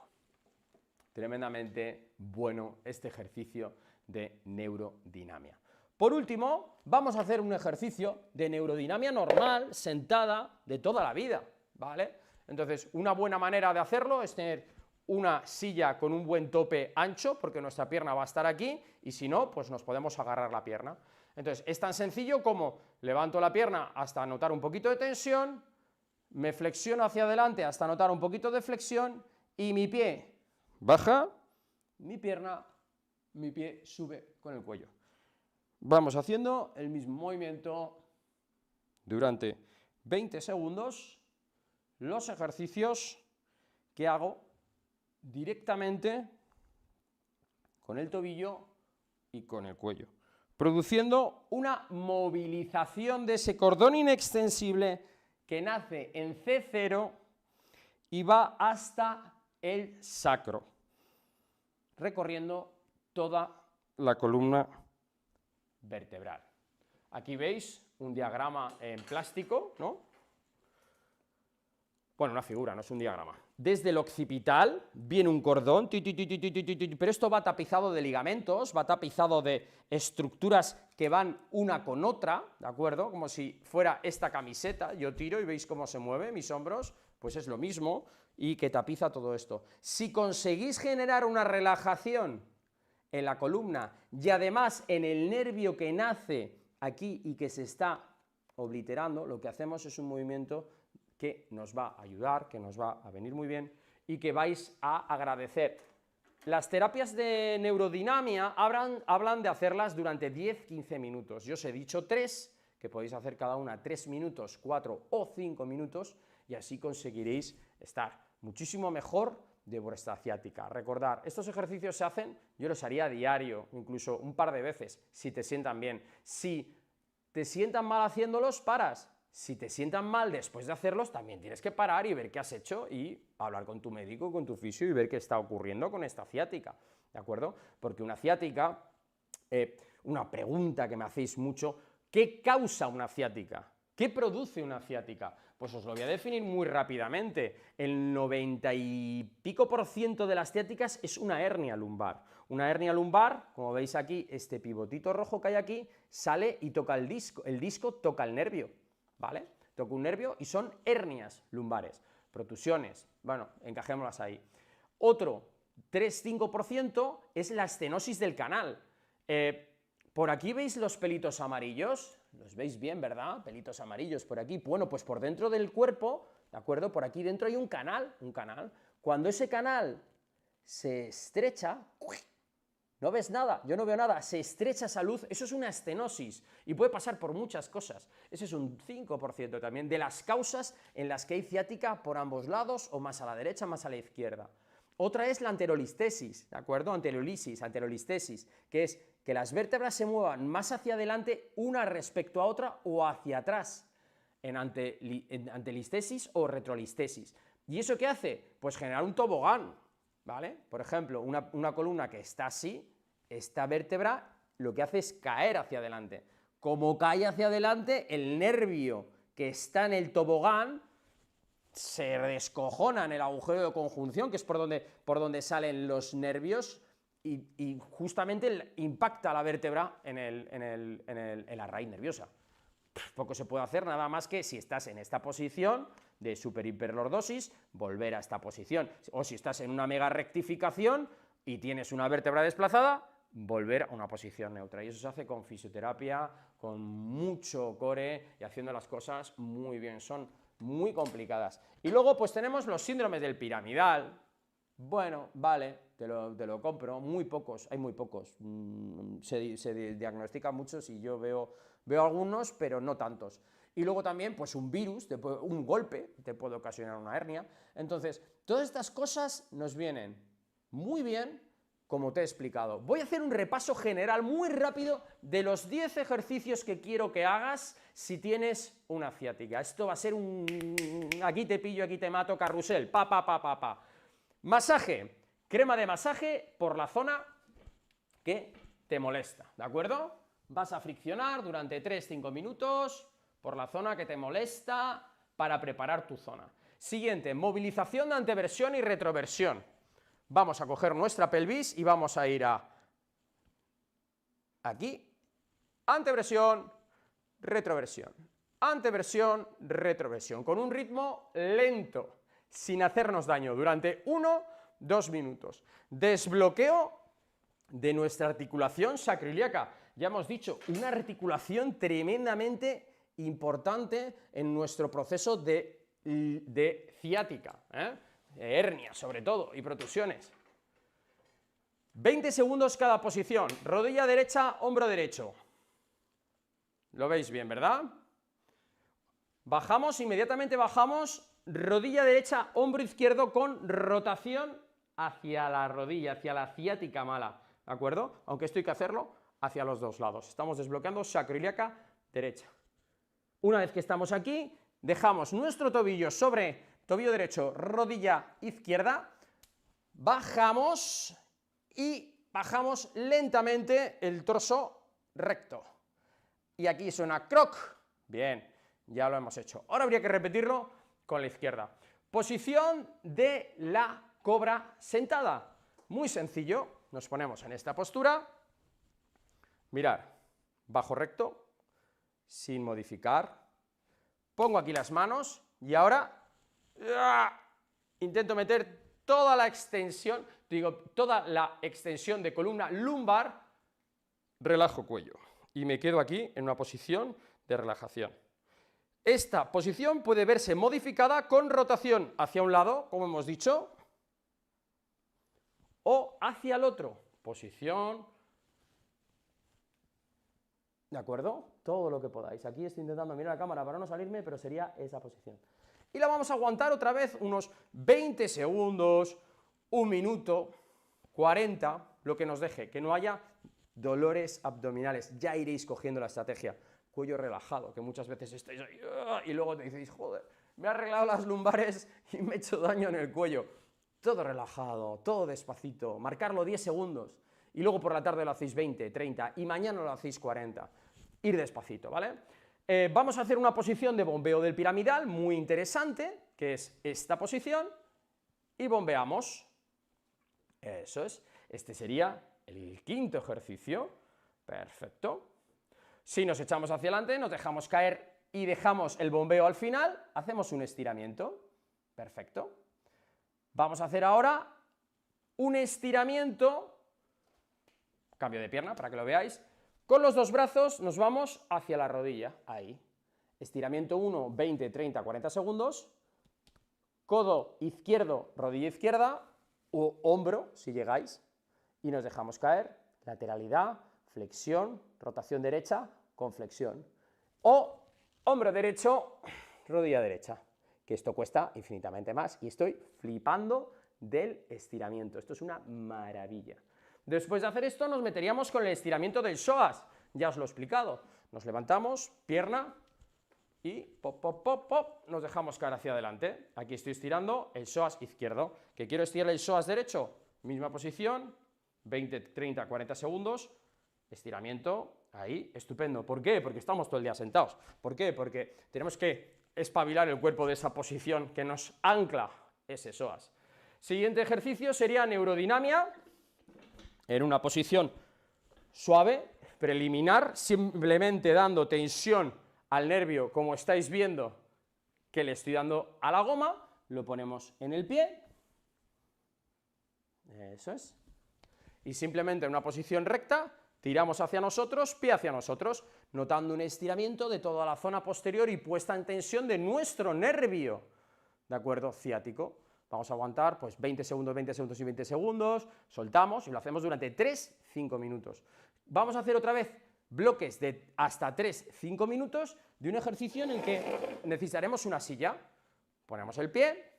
S1: Tremendamente bueno este ejercicio de neurodinamia. Por último, vamos a hacer un ejercicio de neurodinamia normal, sentada, de toda la vida, ¿vale? Entonces, una buena manera de hacerlo es tener una silla con un buen tope ancho, porque nuestra pierna va a estar aquí, y si no, pues nos podemos agarrar la pierna. Entonces, es tan sencillo como levanto la pierna hasta notar un poquito de tensión, me flexiono hacia adelante hasta notar un poquito de flexión, y mi pie baja, mi pierna, mi pie sube con el cuello. Vamos haciendo el mismo movimiento durante 20 segundos, los ejercicios que hago directamente con el tobillo y con el cuello, produciendo una movilización de ese cordón inextensible que nace en C0 y va hasta el sacro, recorriendo toda la columna vertebral. Aquí veis un diagrama en plástico, ¿no? Bueno, una figura, no es un diagrama. Desde el occipital viene un cordón, pero esto va tapizado de ligamentos, va tapizado de estructuras que van una con otra, ¿de acuerdo? Como si fuera esta camiseta, yo tiro y veis cómo se mueve mis hombros, pues es lo mismo, y que tapiza todo esto. Si conseguís generar una relajación en la columna y además en el nervio que nace aquí y que se está obliterando, lo que hacemos es un movimiento que nos va a ayudar, que nos va a venir muy bien y que vais a agradecer. Las terapias de neurodinamia hablan de hacerlas durante 10-15 minutos. Yo os he dicho 3, que podéis hacer cada una 3 minutos, 4 o 5 minutos, y así conseguiréis estar muchísimo mejor de vuestra ciática. Recordad, estos ejercicios se hacen, yo los haría a diario, incluso un par de veces, si te sientan bien. Si te sientan mal haciéndolos, paras. Si te sientan mal después de hacerlos, también tienes que parar y ver qué has hecho y hablar con tu médico, con tu fisio y ver qué está ocurriendo con esta ciática, ¿de acuerdo? Porque una ciática, una pregunta que me hacéis mucho, ¿qué causa una ciática? ¿Qué produce una ciática? Pues os lo voy a definir muy rápidamente. El 90 y pico % de las ciáticas es una hernia lumbar. Una hernia lumbar, como veis aquí, este pivotito rojo que hay aquí, sale y toca el disco toca el nervio, ¿vale? Toca un nervio y son hernias lumbares, protusiones, bueno, encajémoslas ahí. Otro 3-5% es la estenosis del canal. Por aquí veis los pelitos amarillos, los veis bien, ¿verdad? Pelitos amarillos por aquí. Bueno, pues por dentro del cuerpo, ¿de acuerdo? Por aquí dentro hay un canal. Cuando ese canal se estrecha, no ves nada, yo no veo nada, se estrecha esa luz, eso es una estenosis y puede pasar por muchas cosas. Ese es un 5% también de las causas en las que hay ciática por ambos lados o más a la derecha, más a la izquierda. Otra es la anterolistesis, ¿de acuerdo? Anterolistesis, que es que las vértebras se muevan más hacia adelante una respecto a otra o hacia atrás, en antelistesis o retrolistesis. ¿Y eso qué hace? Pues generar un tobogán, ¿vale? Por ejemplo, una columna que está así, esta vértebra lo que hace es caer hacia adelante. Como cae hacia adelante, el nervio que está en el tobogán se descojona en el agujero de conjunción, que es por donde salen los nervios, y justamente impacta la vértebra en la raíz nerviosa. Poco se puede hacer, nada más que si estás en esta posición de superhiperlordosis, volver a esta posición. O si estás en una mega rectificación y tienes una vértebra desplazada, volver a una posición neutra. Y eso se hace con fisioterapia, con mucho core y haciendo las cosas muy bien. Son muy complicadas. Y luego pues tenemos los síndromes del piramidal. Bueno, vale, te lo compro, muy pocos, hay muy pocos. Se diagnostican muchos y yo veo algunos, pero no tantos. Y luego también, pues un virus, un golpe, te puede ocasionar una hernia. Entonces, todas estas cosas nos vienen muy bien, como te he explicado. Voy a hacer un repaso general muy rápido de los 10 ejercicios que quiero que hagas si tienes una ciática. Esto va a ser un aquí te pillo, aquí te mato, carrusel, pa. Masaje, crema de masaje por la zona que te molesta, ¿de acuerdo? Vas a friccionar durante 3-5 minutos por la zona que te molesta para preparar tu zona. Siguiente, movilización de anteversión y retroversión. Vamos a coger nuestra pelvis y vamos a ir a aquí, anteversión, retroversión, anteversión, retroversión, con un ritmo lento, sin hacernos daño, durante 1-2 minutos. Desbloqueo de nuestra articulación sacroiliaca. Ya hemos dicho, una articulación tremendamente importante en nuestro proceso de ciática, hernia sobre todo, y protusiones. 20 segundos cada posición, rodilla derecha, hombro derecho. Lo veis bien, ¿verdad? Bajamos, inmediatamente bajamos, rodilla derecha, hombro izquierdo con rotación hacia la rodilla, hacia la ciática mala, ¿de acuerdo? Aunque esto hay que hacerlo hacia los dos lados. Estamos desbloqueando sacroiliaca derecha. Una vez que estamos aquí, dejamos nuestro tobillo sobre tobillo derecho, rodilla izquierda, bajamos y bajamos lentamente el torso recto. Y aquí suena croc. Bien, ya lo hemos hecho. Ahora habría que repetirlo con la izquierda. Posición de la cobra sentada. Muy sencillo, nos ponemos en esta postura. Mirad, bajo recto, sin modificar. Pongo aquí las manos y ahora intento meter toda la extensión, toda la extensión de columna lumbar, relajo cuello y me quedo aquí en una posición de relajación. Esta posición puede verse modificada con rotación hacia un lado, como hemos dicho, o hacia el otro. Posición, ¿de acuerdo? Todo lo que podáis. Aquí estoy intentando mirar la cámara para no salirme, pero sería esa posición. Y la vamos a aguantar otra vez unos 20 segundos, 1 minuto, 40, lo que nos deje, que no haya dolores abdominales. Ya iréis cogiendo la estrategia. Cuello relajado, que muchas veces estáis ahí y luego te decís, joder, me he arreglado las lumbares y me he hecho daño en el cuello. Todo relajado, todo despacito, marcarlo 10 segundos y luego por la tarde lo hacéis 20, 30 y mañana lo hacéis 40. Ir despacito, ¿vale? Vamos a hacer una posición de bombeo del piramidal muy interesante, que es esta posición, y bombeamos. Eso es, este sería el quinto ejercicio. Perfecto. Si nos echamos hacia adelante, nos dejamos caer y dejamos el bombeo al final, hacemos un estiramiento. Perfecto. Vamos a hacer ahora un estiramiento, cambio de pierna para que lo veáis. Con los dos brazos nos vamos hacia la rodilla, ahí. Estiramiento 1, 20, 30, 40 segundos. Codo izquierdo, rodilla izquierda, o hombro, si llegáis. Y nos dejamos caer, lateralidad, flexión, rotación derecha, con flexión. O hombro derecho, rodilla derecha. Que esto cuesta infinitamente más y estoy flipando del estiramiento. Esto es una maravilla. Después de hacer esto nos meteríamos con el estiramiento del psoas, ya os lo he explicado. Nos levantamos, pierna y pop, pop, pop, pop, nos dejamos caer hacia adelante. Aquí estoy estirando el psoas izquierdo. ¿Que quiero estirar el psoas derecho? Misma posición, 20, 30, 40 segundos, estiramiento, ahí, estupendo. ¿Por qué? Porque estamos todo el día sentados. ¿Por qué? Porque tenemos que espabilar el cuerpo de esa posición que nos ancla ese psoas. Siguiente ejercicio sería neurodinamia, en una posición suave, preliminar, simplemente dando tensión al nervio, como estáis viendo que le estoy dando a la goma, lo ponemos en el pie, eso es, y simplemente en una posición recta tiramos hacia nosotros, pie hacia nosotros, notando un estiramiento de toda la zona posterior y puesta en tensión de nuestro nervio, ¿de acuerdo? Ciático. Vamos a aguantar pues 20 segundos, 20 segundos y 20 segundos, soltamos y lo hacemos durante 3-5 minutos. Vamos a hacer otra vez bloques de hasta 3-5 minutos de un ejercicio en el que necesitaremos una silla. Ponemos el pie,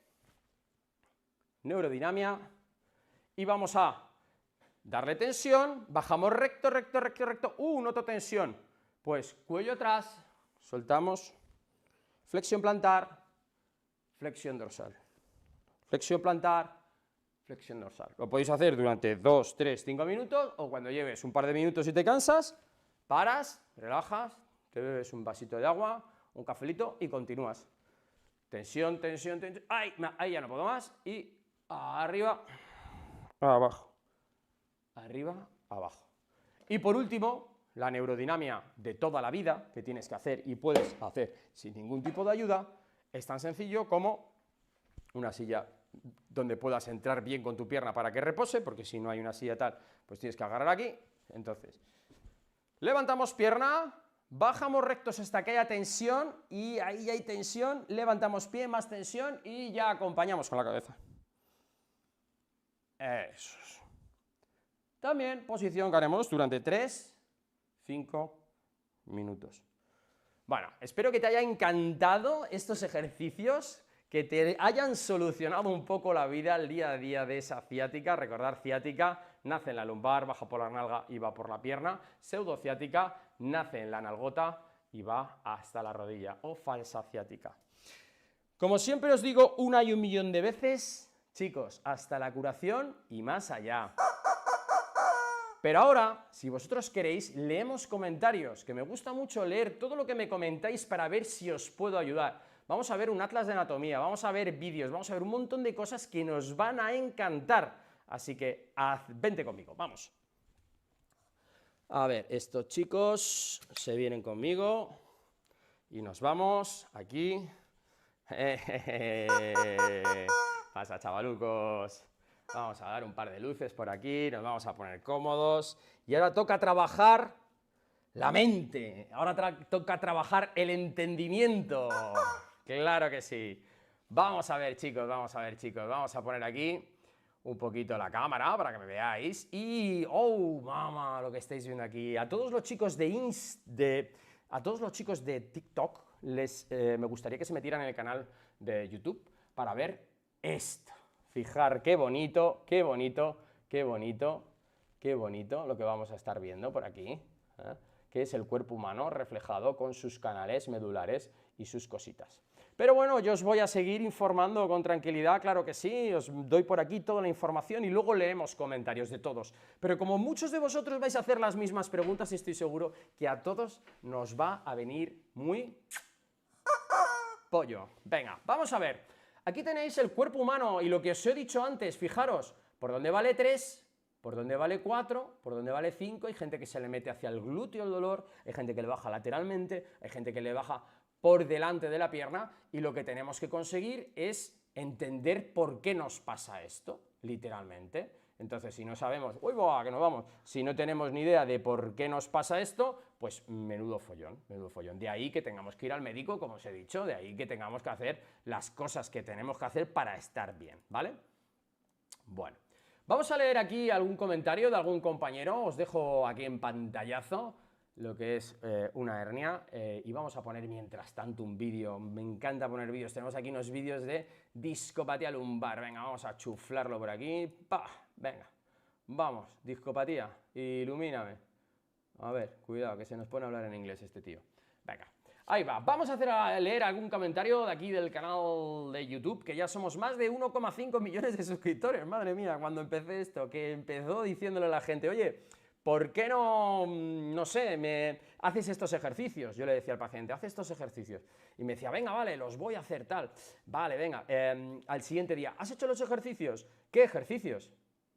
S1: neurodinamia, y vamos a darle tensión, bajamos recto, recto, recto, recto, noto tensión, pues cuello atrás, soltamos, flexión plantar, flexión dorsal, flexión plantar, flexión dorsal. Lo podéis hacer durante 2, 3, 5 minutos, o cuando lleves un par de minutos y te cansas, paras, relajas, te bebes un vasito de agua, un cafelito y continúas. Tensión, tensión, tensión, ahí ya no puedo más, y arriba, abajo, arriba, abajo. Y por último, la neurodinamia de toda la vida, que tienes que hacer y puedes hacer sin ningún tipo de ayuda, es tan sencillo como una silla donde puedas entrar bien con tu pierna para que repose, porque si no hay una silla tal, pues tienes que agarrar aquí. Entonces, levantamos pierna, bajamos rectos hasta que haya tensión, y ahí ya hay tensión, levantamos pie, más tensión, y ya acompañamos con la cabeza. Eso es. También posición que haremos durante 3-5 minutos. Bueno, espero que te haya encantado estos ejercicios, que te hayan solucionado un poco la vida, el día a día de esa ciática. Recordar, ciática nace en la lumbar, baja por la nalga y va por la pierna. Pseudociática nace en la nalgota y va hasta la rodilla, o falsa ciática. Como siempre os digo una y un millón de veces, chicos, hasta la curación y más allá. Pero ahora, si vosotros queréis, leemos comentarios, que me gusta mucho leer todo lo que me comentáis para ver si os puedo ayudar. Vamos a ver un atlas de anatomía, vamos a ver vídeos, vamos a ver un montón de cosas que nos van a encantar. Así que vente conmigo, vamos. A ver, estos chicos se vienen conmigo y nos vamos aquí. Pasa, chavalucos. Vamos a dar un par de luces por aquí, nos vamos a poner cómodos. Y ahora toca trabajar la mente, ahora toca trabajar el entendimiento. Claro que sí. Vamos a ver, chicos, vamos a poner aquí un poquito la cámara para que me veáis. Y, mamá, lo que estáis viendo aquí. A todos los chicos de TikTok, me gustaría que se metieran en el canal de YouTube para ver esto. Fijar qué bonito, qué bonito, qué bonito, qué bonito lo que vamos a estar viendo por aquí, que es el cuerpo humano reflejado con sus canales medulares y sus cositas. Pero bueno, yo os voy a seguir informando con tranquilidad, claro que sí, os doy por aquí toda la información y luego leemos comentarios de todos. Pero como muchos de vosotros vais a hacer las mismas preguntas, estoy seguro que a todos nos va a venir muy pollo. Venga, vamos a ver. Aquí tenéis el cuerpo humano y lo que os he dicho antes, fijaros, por dónde vale 3, por dónde vale 4, por dónde vale 5, hay gente que se le mete hacia el glúteo el dolor, hay gente que le baja lateralmente, hay gente que le baja por delante de la pierna, y lo que tenemos que conseguir es entender por qué nos pasa esto, literalmente. Entonces, si no sabemos, ¡uy, boa, que nos vamos! Si no tenemos ni idea de por qué nos pasa esto, pues menudo follón, menudo follón. De ahí que tengamos que ir al médico, como os he dicho, de ahí que tengamos que hacer las cosas que tenemos que hacer para estar bien, ¿vale? Bueno, vamos a leer aquí algún comentario de algún compañero, os dejo aquí en pantallazo lo que es una hernia, y vamos a poner mientras tanto un vídeo. Me encanta poner vídeos, tenemos aquí unos vídeos de discopatía lumbar. Venga, vamos a chuflarlo por aquí. ¡Pah! Venga, vamos, discopatía, ilumíname. A ver, cuidado, que se nos pone a hablar en inglés este tío. Venga, ahí va. Vamos a leer algún comentario de aquí del canal de YouTube, que ya somos más de 1,5 millones de suscriptores. Madre mía, cuando empecé esto, que empezó diciéndole a la gente, oye, ¿por qué no sé, me haces estos ejercicios? Yo le decía al paciente, haz estos ejercicios. Y me decía, venga, vale, los voy a hacer tal. Vale, venga. Al siguiente día, ¿has hecho los ejercicios? ¿Qué ejercicios?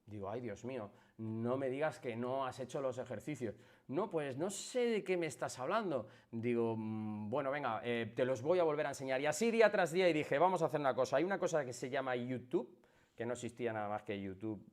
S1: Digo, ay, Dios mío, no me digas que no has hecho los ejercicios. No, pues no sé de qué me estás hablando. Digo, bueno, venga, te los voy a volver a enseñar. Y así día tras día, y dije, vamos a hacer una cosa. Hay una cosa que se llama YouTube, que no existía nada más que YouTube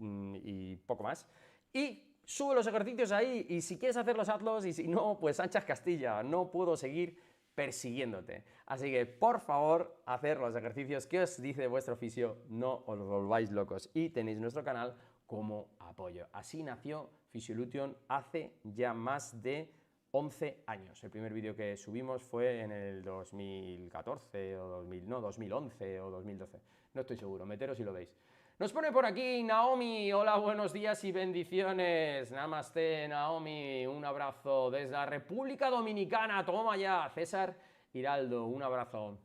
S1: y poco más. y sube los ejercicios ahí, y si quieres hacerlos, hazlos, y si no, pues anchas Castilla, no puedo seguir persiguiéndote. Así que, por favor, hacer los ejercicios que os dice vuestro fisio, no os volváis locos, y tenéis nuestro canal como apoyo. Así nació Physiolution hace ya más de 11 años. El primer vídeo que subimos fue en el 2014 o 2011 o 2012. No estoy seguro, meteros si lo veis. Nos pone por aquí Naomi, hola, buenos días y bendiciones. Namaste, Naomi, un abrazo desde la República Dominicana, toma ya. César Hiraldo, un abrazo.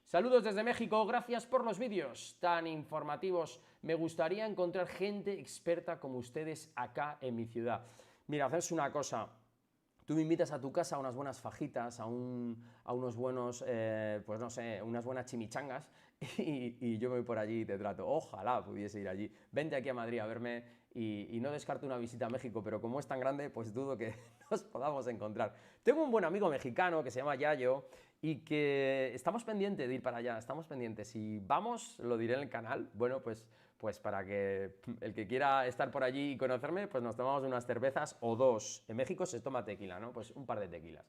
S1: Saludos desde México, gracias por los vídeos tan informativos. Me gustaría encontrar gente experta como ustedes acá en mi ciudad. Mira, haces una cosa. Tú me invitas a tu casa a unas buenas fajitas, a unos buenos, pues no sé, unas buenas chimichangas y yo me voy por allí y te trato. Ojalá pudiese ir allí. Vente aquí a Madrid a verme y no descarto una visita a México, pero como es tan grande, pues dudo que nos podamos encontrar. Tengo un buen amigo mexicano que se llama Yayo y que estamos pendientes de ir para allá, estamos pendientes. Si vamos, lo diré en el canal, bueno, pues para que el que quiera estar por allí y conocerme, pues nos tomamos unas cervezas o dos. En México se toma tequila, ¿no? Pues un par de tequilas.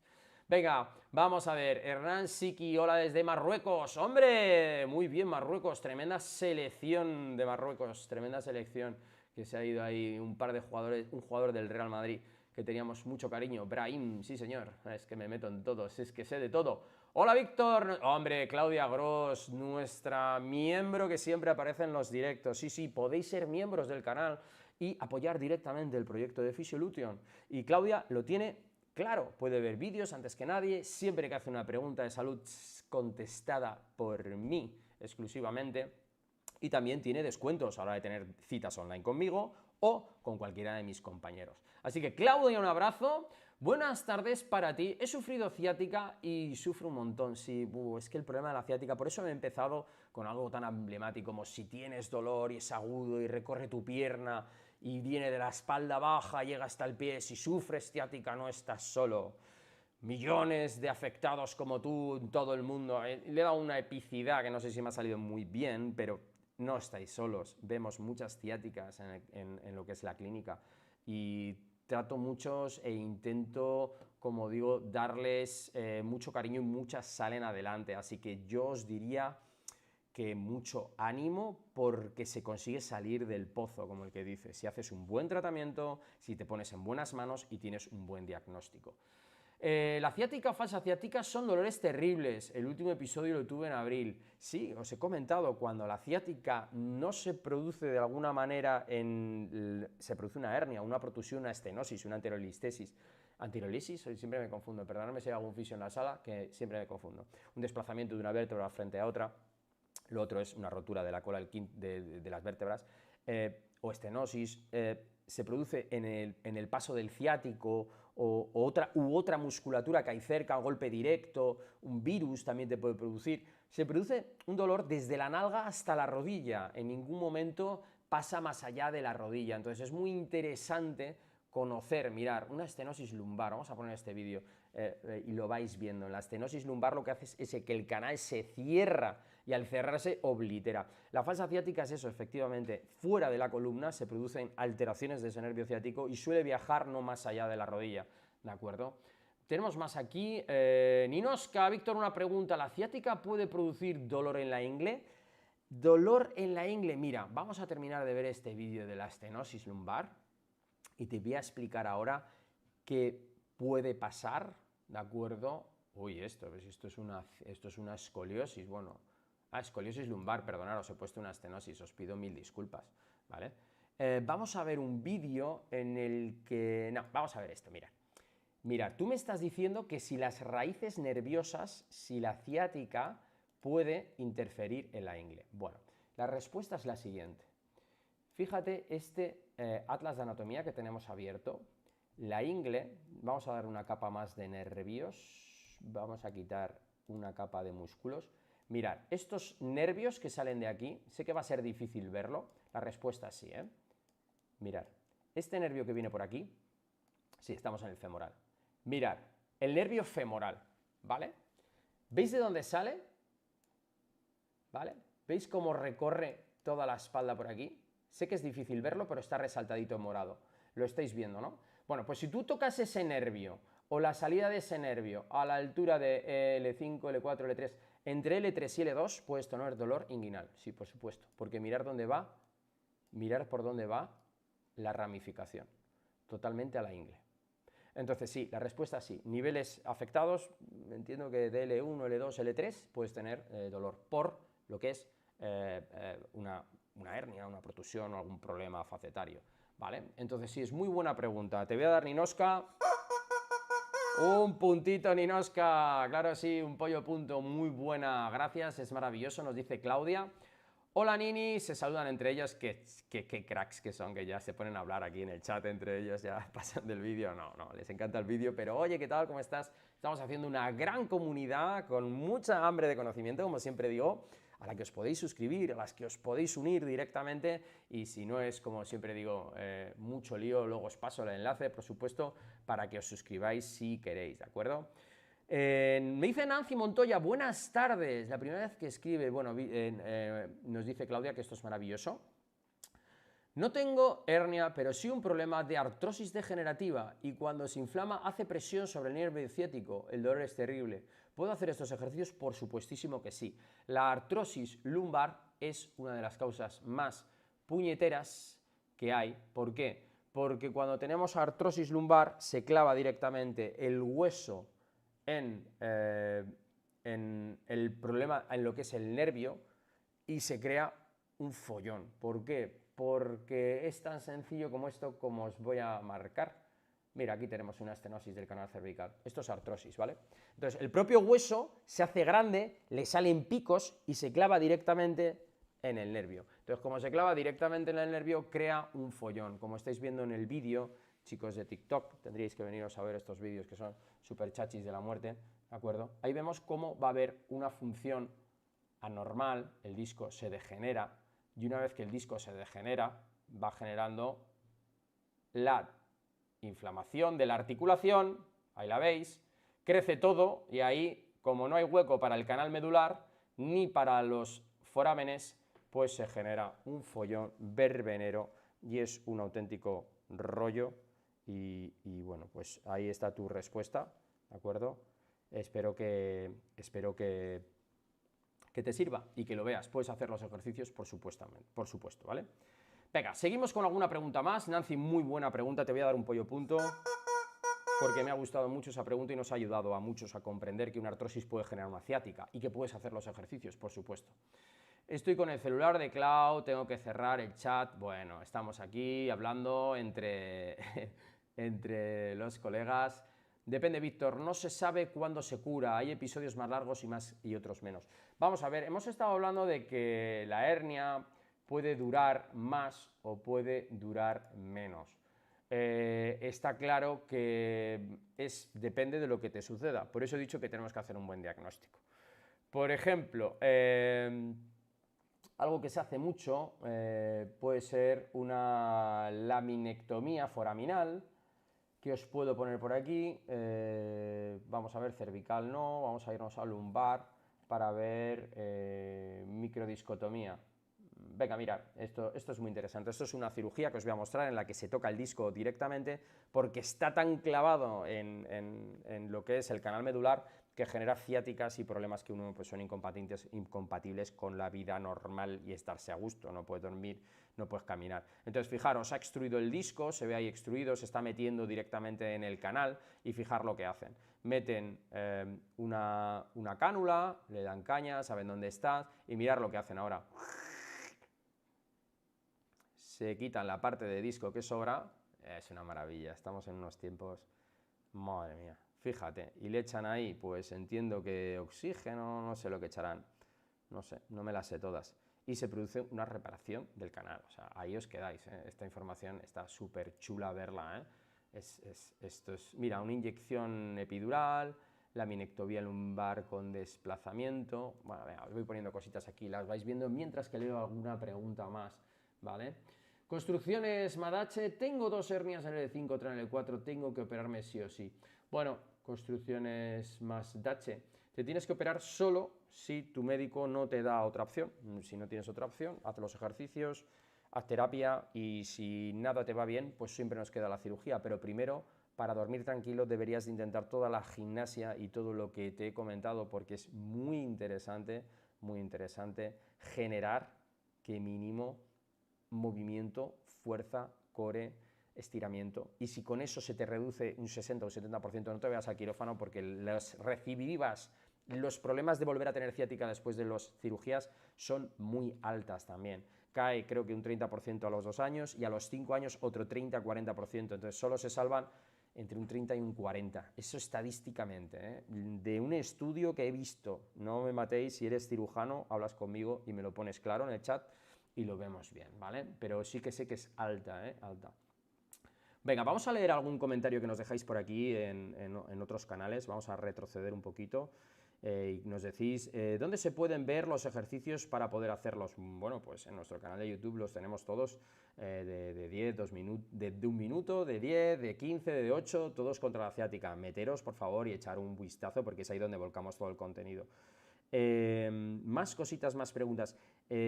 S1: Venga, vamos a ver, Hernán Siki, hola desde Marruecos, ¡hombre! Muy bien, Marruecos, tremenda selección de Marruecos, tremenda selección que se ha ido ahí un par de jugadores, un jugador del Real Madrid que teníamos mucho cariño, Brahim, sí señor, es que me meto en todos, es que sé de todo. Hola Víctor, hombre, Claudia Gross, nuestra miembro que siempre aparece en los directos, sí, podéis ser miembros del canal y apoyar directamente el proyecto de Physiolution. Y Claudia lo tiene claro, puede ver vídeos antes que nadie, siempre que hace una pregunta de salud contestada por mí exclusivamente, y también tiene descuentos a la hora de tener citas online conmigo o con cualquiera de mis compañeros. Así que Claudia, un abrazo. Buenas tardes para ti. He sufrido ciática y sufro un montón. Sí, es que el problema de la ciática, por eso he empezado con algo tan emblemático como si tienes dolor y es agudo y recorre tu pierna y viene de la espalda baja, llega hasta el pie, si sufres ciática no estás solo. Millones de afectados como tú en todo el mundo. Le he dado una epicidad que no sé si me ha salido muy bien, pero no estáis solos. Vemos muchas ciáticas en lo que es la clínica y trato muchos e intento, como digo, darles mucho cariño y muchas salen adelante. Así que yo os diría que mucho ánimo porque se consigue salir del pozo, como el que dice, si haces un buen tratamiento, si te pones en buenas manos y tienes un buen diagnóstico. La ciática o falsa ciática son dolores terribles. El último episodio lo tuve en abril. Sí, os he comentado, cuando la ciática no se produce de alguna manera, se produce una hernia, una protusión, una estenosis, una anterolistesis. Anterolisis, siempre me confundo, perdonadme si hay algún fisio en la sala, que siempre me confundo. Un desplazamiento de una vértebra frente a otra. Lo otro es una rotura de la cola de las vértebras, o estenosis, se produce en el paso del ciático u otra musculatura que hay cerca, golpe directo, un virus también te puede producir. Se produce un dolor desde la nalga hasta la rodilla, en ningún momento pasa más allá de la rodilla, entonces es muy interesante conocer, mirar, una estenosis lumbar, vamos a poner este vídeo y lo vais viendo. En la estenosis lumbar lo que hace es que el canal se cierra y al cerrarse oblitera. La falsa ciática es eso, efectivamente, fuera de la columna se producen alteraciones de ese nervio ciático y suele viajar no más allá de la rodilla, ¿de acuerdo? Tenemos más aquí, Ninoska, Víctor, una pregunta, ¿la ciática puede producir dolor en la ingle? Dolor en la ingle, mira, vamos a terminar de ver este vídeo de la estenosis lumbar y te voy a explicar ahora qué puede pasar, ¿de acuerdo? Uy, esto es una escoliosis, bueno, escoliosis lumbar, perdonad, os he puesto una estenosis, os pido mil disculpas, ¿vale? Vamos a ver un vídeo en el que... No, vamos a ver esto, mira. Mira, tú me estás diciendo que si las raíces nerviosas, si la ciática puede interferir en la ingle. Bueno, la respuesta es la siguiente. Fíjate este atlas de anatomía que tenemos abierto. La ingle, vamos a dar una capa más de nervios, vamos a quitar una capa de músculos. Mirad, estos nervios que salen de aquí, sé que va a ser difícil verlo, la respuesta es sí, ¿eh? Mirad, este nervio que viene por aquí, sí, estamos en el femoral. Mirad, el nervio femoral, ¿vale? ¿Veis de dónde sale? ¿Vale? ¿Veis cómo recorre toda la espalda por aquí? Sé que es difícil verlo, pero está resaltadito en morado. Lo estáis viendo, ¿no? Bueno, pues si tú tocas ese nervio o la salida de ese nervio a la altura de L5, L4, L3, entre L3 y L2 puedes tener dolor inguinal, sí, por supuesto, porque mirar por dónde va la ramificación, totalmente a la ingle. Entonces sí, la respuesta es sí. Niveles afectados, entiendo que de L1, L2, L3 puedes tener dolor por lo que es una hernia, una protusión o algún problema facetario, ¿vale? Entonces sí, es muy buena pregunta. Te voy a dar, Ninoska, un puntito, Ninoska, claro, sí, un pollo punto, muy buena, gracias, es maravilloso, nos dice Claudia. Hola Nini, se saludan entre ellas, qué cracks que son, que ya se ponen a hablar aquí en el chat entre ellos, ya pasan del vídeo, no, les encanta el vídeo, pero oye, ¿qué tal? ¿Cómo estás? Estamos haciendo una gran comunidad con mucha hambre de conocimiento, como siempre digo, a la que os podéis suscribir, a las que os podéis unir directamente, y si no es, como siempre digo, mucho lío, luego os paso el enlace, por supuesto, para que os suscribáis si queréis, ¿de acuerdo? Me dice Nancy Montoya, buenas tardes, la primera vez que escribe, bueno, nos dice Claudia que esto es maravilloso. No tengo hernia, pero sí un problema de artrosis degenerativa y cuando se inflama hace presión sobre el nervio ciático, el dolor es terrible. ¿Puedo hacer estos ejercicios? Por supuestísimo que sí. La artrosis lumbar es una de las causas más puñeteras que hay. ¿Por qué? Porque cuando tenemos artrosis lumbar se clava directamente el hueso en el problema, en lo que es el nervio, y se crea un follón. ¿Por qué? Porque es tan sencillo como esto, como os voy a marcar. Mira, aquí tenemos una estenosis del canal cervical. Esto es artrosis, ¿vale? Entonces, el propio hueso se hace grande, le salen picos y se clava directamente en el nervio. Entonces, como se clava directamente en el nervio, crea un follón. Como estáis viendo en el vídeo, chicos de TikTok, tendríais que veniros a ver estos vídeos que son súper chachis de la muerte, ¿de acuerdo? Ahí vemos cómo va a haber una función anormal, el disco se degenera, y una vez que el disco se degenera, va generando la inflamación de la articulación, ahí la veis, crece todo, y ahí, como no hay hueco para el canal medular, ni para los forámenes, pues se genera un follón verbenero, y es un auténtico rollo, y bueno, pues ahí está tu respuesta, ¿de acuerdo? Espero que te sirva y que lo veas. Puedes hacer los ejercicios, por supuesto, ¿vale? Venga, seguimos con alguna pregunta más. Nancy, muy buena pregunta, te voy a dar un pollo punto, porque me ha gustado mucho esa pregunta y nos ha ayudado a muchos a comprender que una artrosis puede generar una ciática y que puedes hacer los ejercicios, por supuesto. Estoy con el celular de Clau, tengo que cerrar el chat. Bueno, estamos aquí hablando entre los colegas. Depende, Víctor, no se sabe cuándo se cura, hay episodios más largos y otros menos. Vamos a ver, hemos estado hablando de que la hernia puede durar más o puede durar menos. Está claro que depende de lo que te suceda, por eso he dicho que tenemos que hacer un buen diagnóstico. Por ejemplo, algo que se hace mucho puede ser una laminectomía foraminal, que os puedo poner por aquí. Vamos a ver, cervical no, vamos a irnos a lumbar para ver microdiscotomía. Venga, mirad, esto es muy interesante. Esto es una cirugía que os voy a mostrar en la que se toca el disco directamente porque está tan clavado en lo que es el canal medular que genera ciáticas y problemas que uno pues, son incompatibles con la vida normal y estarse a gusto. No puedes dormir, no puedes caminar. Entonces, fijaros, ha extruido el disco, se ve ahí extruido, se está metiendo directamente en el canal y fijar lo que hacen. Meten una cánula, le dan caña, saben dónde está y mirar lo que hacen ahora. Se quitan la parte de disco que sobra, es una maravilla, estamos en unos tiempos, madre mía, fíjate, y le echan ahí, pues entiendo que oxígeno, no sé lo que echarán, no sé, no me las sé todas, y se produce una reparación del canal, o sea, ahí os quedáis, esta información está súper chula verla, esto es, mira, una inyección epidural, laminectomía lumbar con desplazamiento, bueno, venga, os voy poniendo cositas aquí, las vais viendo mientras que leo alguna pregunta más, ¿vale? Construcciones Madache, tengo 2 hernias en el L5, otra en el L4, tengo que operarme sí o sí. Bueno, construcciones Madache, te tienes que operar solo si tu médico no te da otra opción. Si no tienes otra opción, haz los ejercicios, haz terapia y si nada te va bien, pues siempre nos queda la cirugía, pero primero, para dormir tranquilo, deberías de intentar toda la gimnasia y todo lo que te he comentado, porque es muy interesante generar que mínimo movimiento, fuerza, core, estiramiento, y si con eso se te reduce un 60 o 70%, no te vayas al quirófano porque las recidivas, los problemas de volver a tener ciática después de las cirugías son muy altas también. Cae creo que un 30% a los 2 años y a los 5 años otro 30-40%, entonces solo se salvan entre un 30 y un 40, eso estadísticamente, ¿eh? De un estudio que he visto, no me matéis, si eres cirujano, hablas conmigo y me lo pones claro en el chat y lo vemos bien, ¿vale? Pero sí que sé que es alta, ¿eh? Alta. Venga, vamos a leer algún comentario que nos dejáis por aquí en otros canales, vamos a retroceder un poquito. Y nos decís, ¿dónde se pueden ver los ejercicios para poder hacerlos? Bueno, pues en nuestro canal de YouTube los tenemos todos de 10, 2 minutos, de 1 minuto, de 10, de 15, de 8, todos contra la ciática. Meteros, por favor, y echar un vistazo porque es ahí donde volcamos todo el contenido. Más cositas, más preguntas.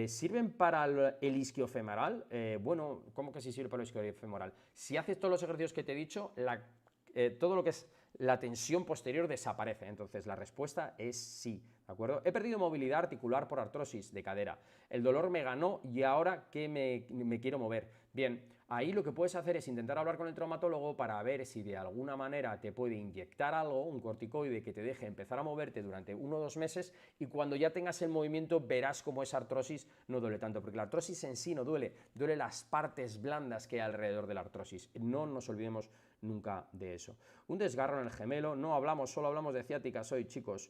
S1: ¿Sirven para el isquiofemoral? Bueno, ¿cómo que sí sirve para el isquiofemoral? Si haces todos los ejercicios que te he dicho, todo lo que es la tensión posterior desaparece. Entonces la respuesta es sí, ¿de acuerdo? He perdido movilidad articular por artrosis de cadera. El dolor me ganó y ahora que me quiero mover. Bien, ahí lo que puedes hacer es intentar hablar con el traumatólogo para ver si de alguna manera te puede inyectar algo, un corticoide que te deje empezar a moverte durante 1 o 2 meses y cuando ya tengas el movimiento verás cómo esa artrosis no duele tanto, porque la artrosis en sí no duele, duele las partes blandas que hay alrededor de la artrosis. No nos olvidemos nunca de eso. Un desgarro en el gemelo, no hablamos, solo hablamos de ciáticas hoy, chicos.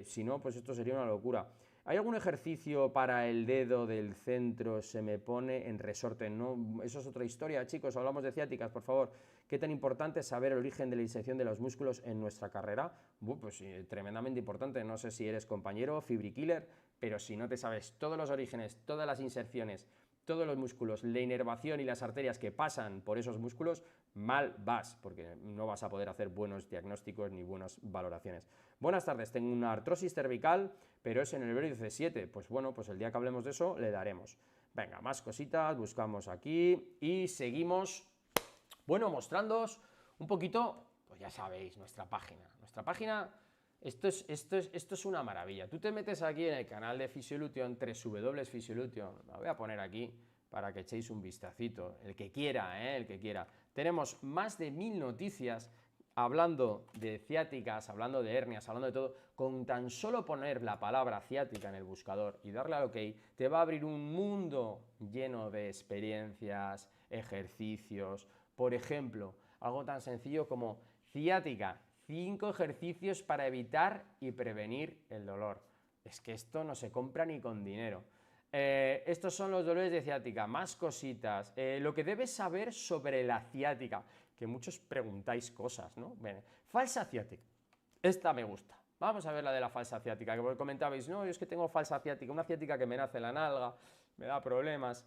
S1: Si no, pues esto sería una locura. ¿Hay algún ejercicio para el dedo del centro? Se me pone en resorte. No, eso es otra historia, chicos. Hablamos de ciáticas, por favor. ¿Qué tan importante es saber el origen de la inserción de los músculos en nuestra carrera? Pues tremendamente importante. No sé si eres compañero, fibrikiller, pero si no te sabes todos los orígenes, todas las inserciones, todos los músculos, la inervación y las arterias que pasan por esos músculos, mal vas, porque no vas a poder hacer buenos diagnósticos ni buenas valoraciones. Buenas tardes, tengo una artrosis cervical, pero es en el vértice 7. Pues bueno, pues el día que hablemos de eso le daremos. Venga, más cositas, buscamos aquí y seguimos, bueno, mostrándoos un poquito, pues ya sabéis, nuestra página. Nuestra página, esto es una maravilla. Tú te metes aquí en el canal de Physiolution, www.physiolution, la voy a poner aquí para que echéis un vistacito, el que quiera, el que quiera. Tenemos más de 1000 noticias hablando de ciáticas, hablando de hernias, hablando de todo. Con tan solo poner la palabra ciática en el buscador y darle al OK, te va a abrir un mundo lleno de experiencias, ejercicios. Por ejemplo, algo tan sencillo como ciática, 5 ejercicios para evitar y prevenir el dolor. Es que esto no se compra ni con dinero. Estos son los dolores de ciática, más cositas. Lo que debes saber sobre la ciática, que muchos preguntáis cosas, ¿no? Bien, falsa ciática. Esta me gusta. Vamos a ver la de la falsa ciática, que comentabais, no, yo es que tengo falsa ciática, una ciática que me nace en la nalga, me da problemas,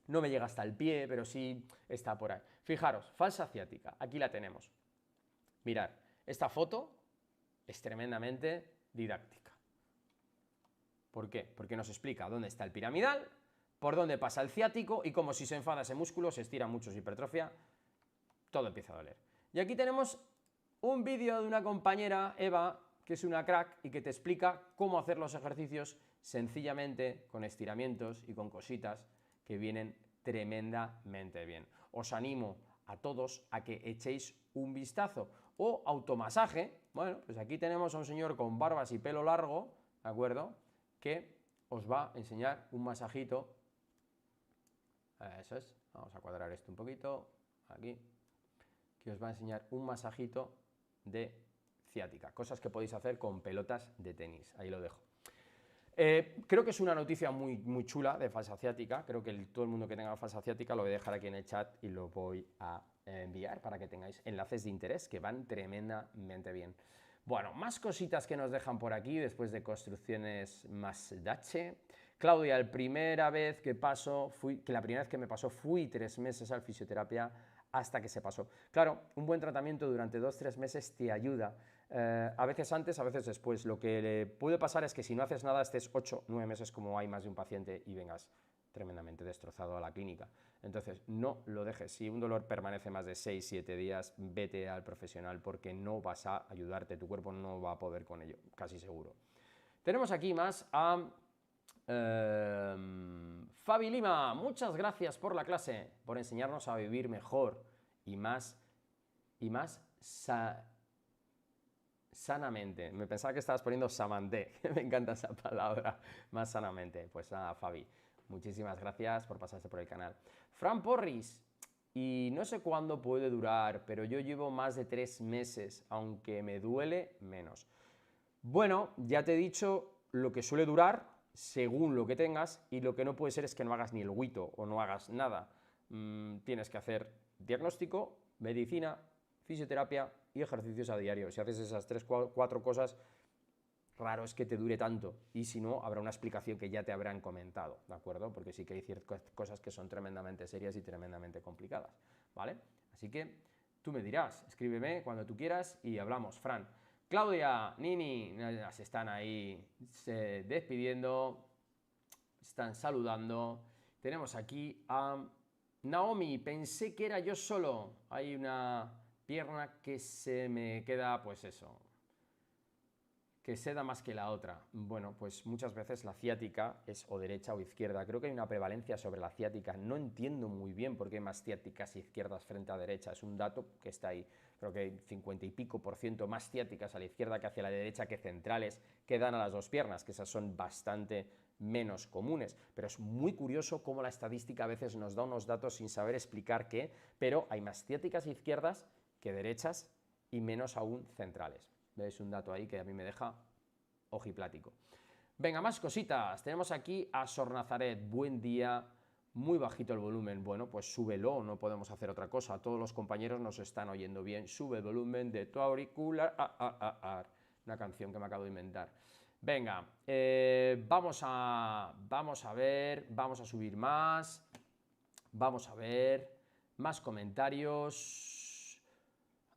S1: no me llega hasta el pie, pero sí está por ahí. Fijaros, falsa ciática, aquí la tenemos. Mirad, esta foto es tremendamente didáctica. ¿Por qué? Porque nos explica dónde está el piramidal, por dónde pasa el ciático y cómo si se enfada ese músculo, se estira mucho, se hipertrofia, todo empieza a doler. Y aquí tenemos un vídeo de una compañera, Eva, que es una crack y que te explica cómo hacer los ejercicios sencillamente con estiramientos y con cositas que vienen tremendamente bien. Os animo a todos a que echéis un vistazo. O automasaje, bueno, pues aquí tenemos a un señor con barbas y pelo largo, ¿de acuerdo?, que os va a enseñar un masajito. Eso es, vamos a cuadrar esto un poquito, aquí, que os va a enseñar un masajito de ciática, cosas que podéis hacer con pelotas de tenis, ahí lo dejo. Creo que es una noticia muy, muy chula de falsa ciática, creo que todo el mundo que tenga falsa ciática lo voy a dejar aquí en el chat y lo voy a enviar para que tengáis enlaces de interés que van tremendamente bien. Bueno, más cositas que nos dejan por aquí después de construcciones más dache. Claudia, la primera vez que me pasó fui 3 meses al fisioterapia hasta que se pasó. Claro, un buen tratamiento durante 2-3 meses te ayuda. A veces antes, a veces después. Lo que le puede pasar es que si no haces nada estés 8-9 meses como hay más de un paciente y vengas tremendamente destrozado a la clínica. Entonces, no lo dejes. Si un dolor permanece más de 6-7 días, vete al profesional porque no vas a ayudarte, tu cuerpo no va a poder con ello, casi seguro. Tenemos aquí más a Fabi Lima. Muchas gracias por la clase, por enseñarnos a vivir mejor y más sanamente. Me pensaba que estabas poniendo samanté, me encanta esa palabra, más sanamente. Pues nada, Fabi, muchísimas gracias por pasarse por el canal. Fran Porris, y no sé cuándo puede durar, pero yo llevo más de 3 meses, aunque me duele menos. Bueno, ya te he dicho lo que suele durar según lo que tengas, y lo que no puede ser es que no hagas ni el huito o no hagas nada. Tienes que hacer diagnóstico, medicina, fisioterapia y ejercicios a diario. Si haces esas 3-4 cosas, raro es que te dure tanto, y si no, habrá una explicación que ya te habrán comentado, ¿de acuerdo? Porque sí que hay ciertas cosas que son tremendamente serias y tremendamente complicadas, ¿vale? Así que tú me dirás, escríbeme cuando tú quieras y hablamos. Fran, Claudia, Nini, se están ahí despidiendo, están saludando. Tenemos aquí a Naomi, pensé que era yo solo, hay una pierna que se me queda, pues eso, que se da más que la otra. Bueno, pues muchas veces la ciática es o derecha o izquierda. Creo que hay una prevalencia sobre la ciática. No entiendo muy bien por qué hay más ciáticas izquierdas frente a derecha. Es un dato que está ahí. Creo que hay 50 y pico % más ciáticas a la izquierda que hacia la derecha, que centrales que dan a las dos piernas, que esas son bastante menos comunes. Pero es muy curioso cómo la estadística a veces nos da unos datos sin saber explicar qué, pero hay más ciáticas izquierdas que derechas y menos aún centrales. ¿Veis? Un dato ahí que a mí me deja ojiplático. Venga, más cositas. Tenemos aquí a Sor Nazaret. Buen día. Muy bajito el volumen. Bueno, pues súbelo, no podemos hacer otra cosa. Todos los compañeros nos están oyendo bien. Sube el volumen de tu auricular. Una canción que me acabo de inventar. Venga, vamos a ver, vamos a subir más. Vamos a ver más comentarios.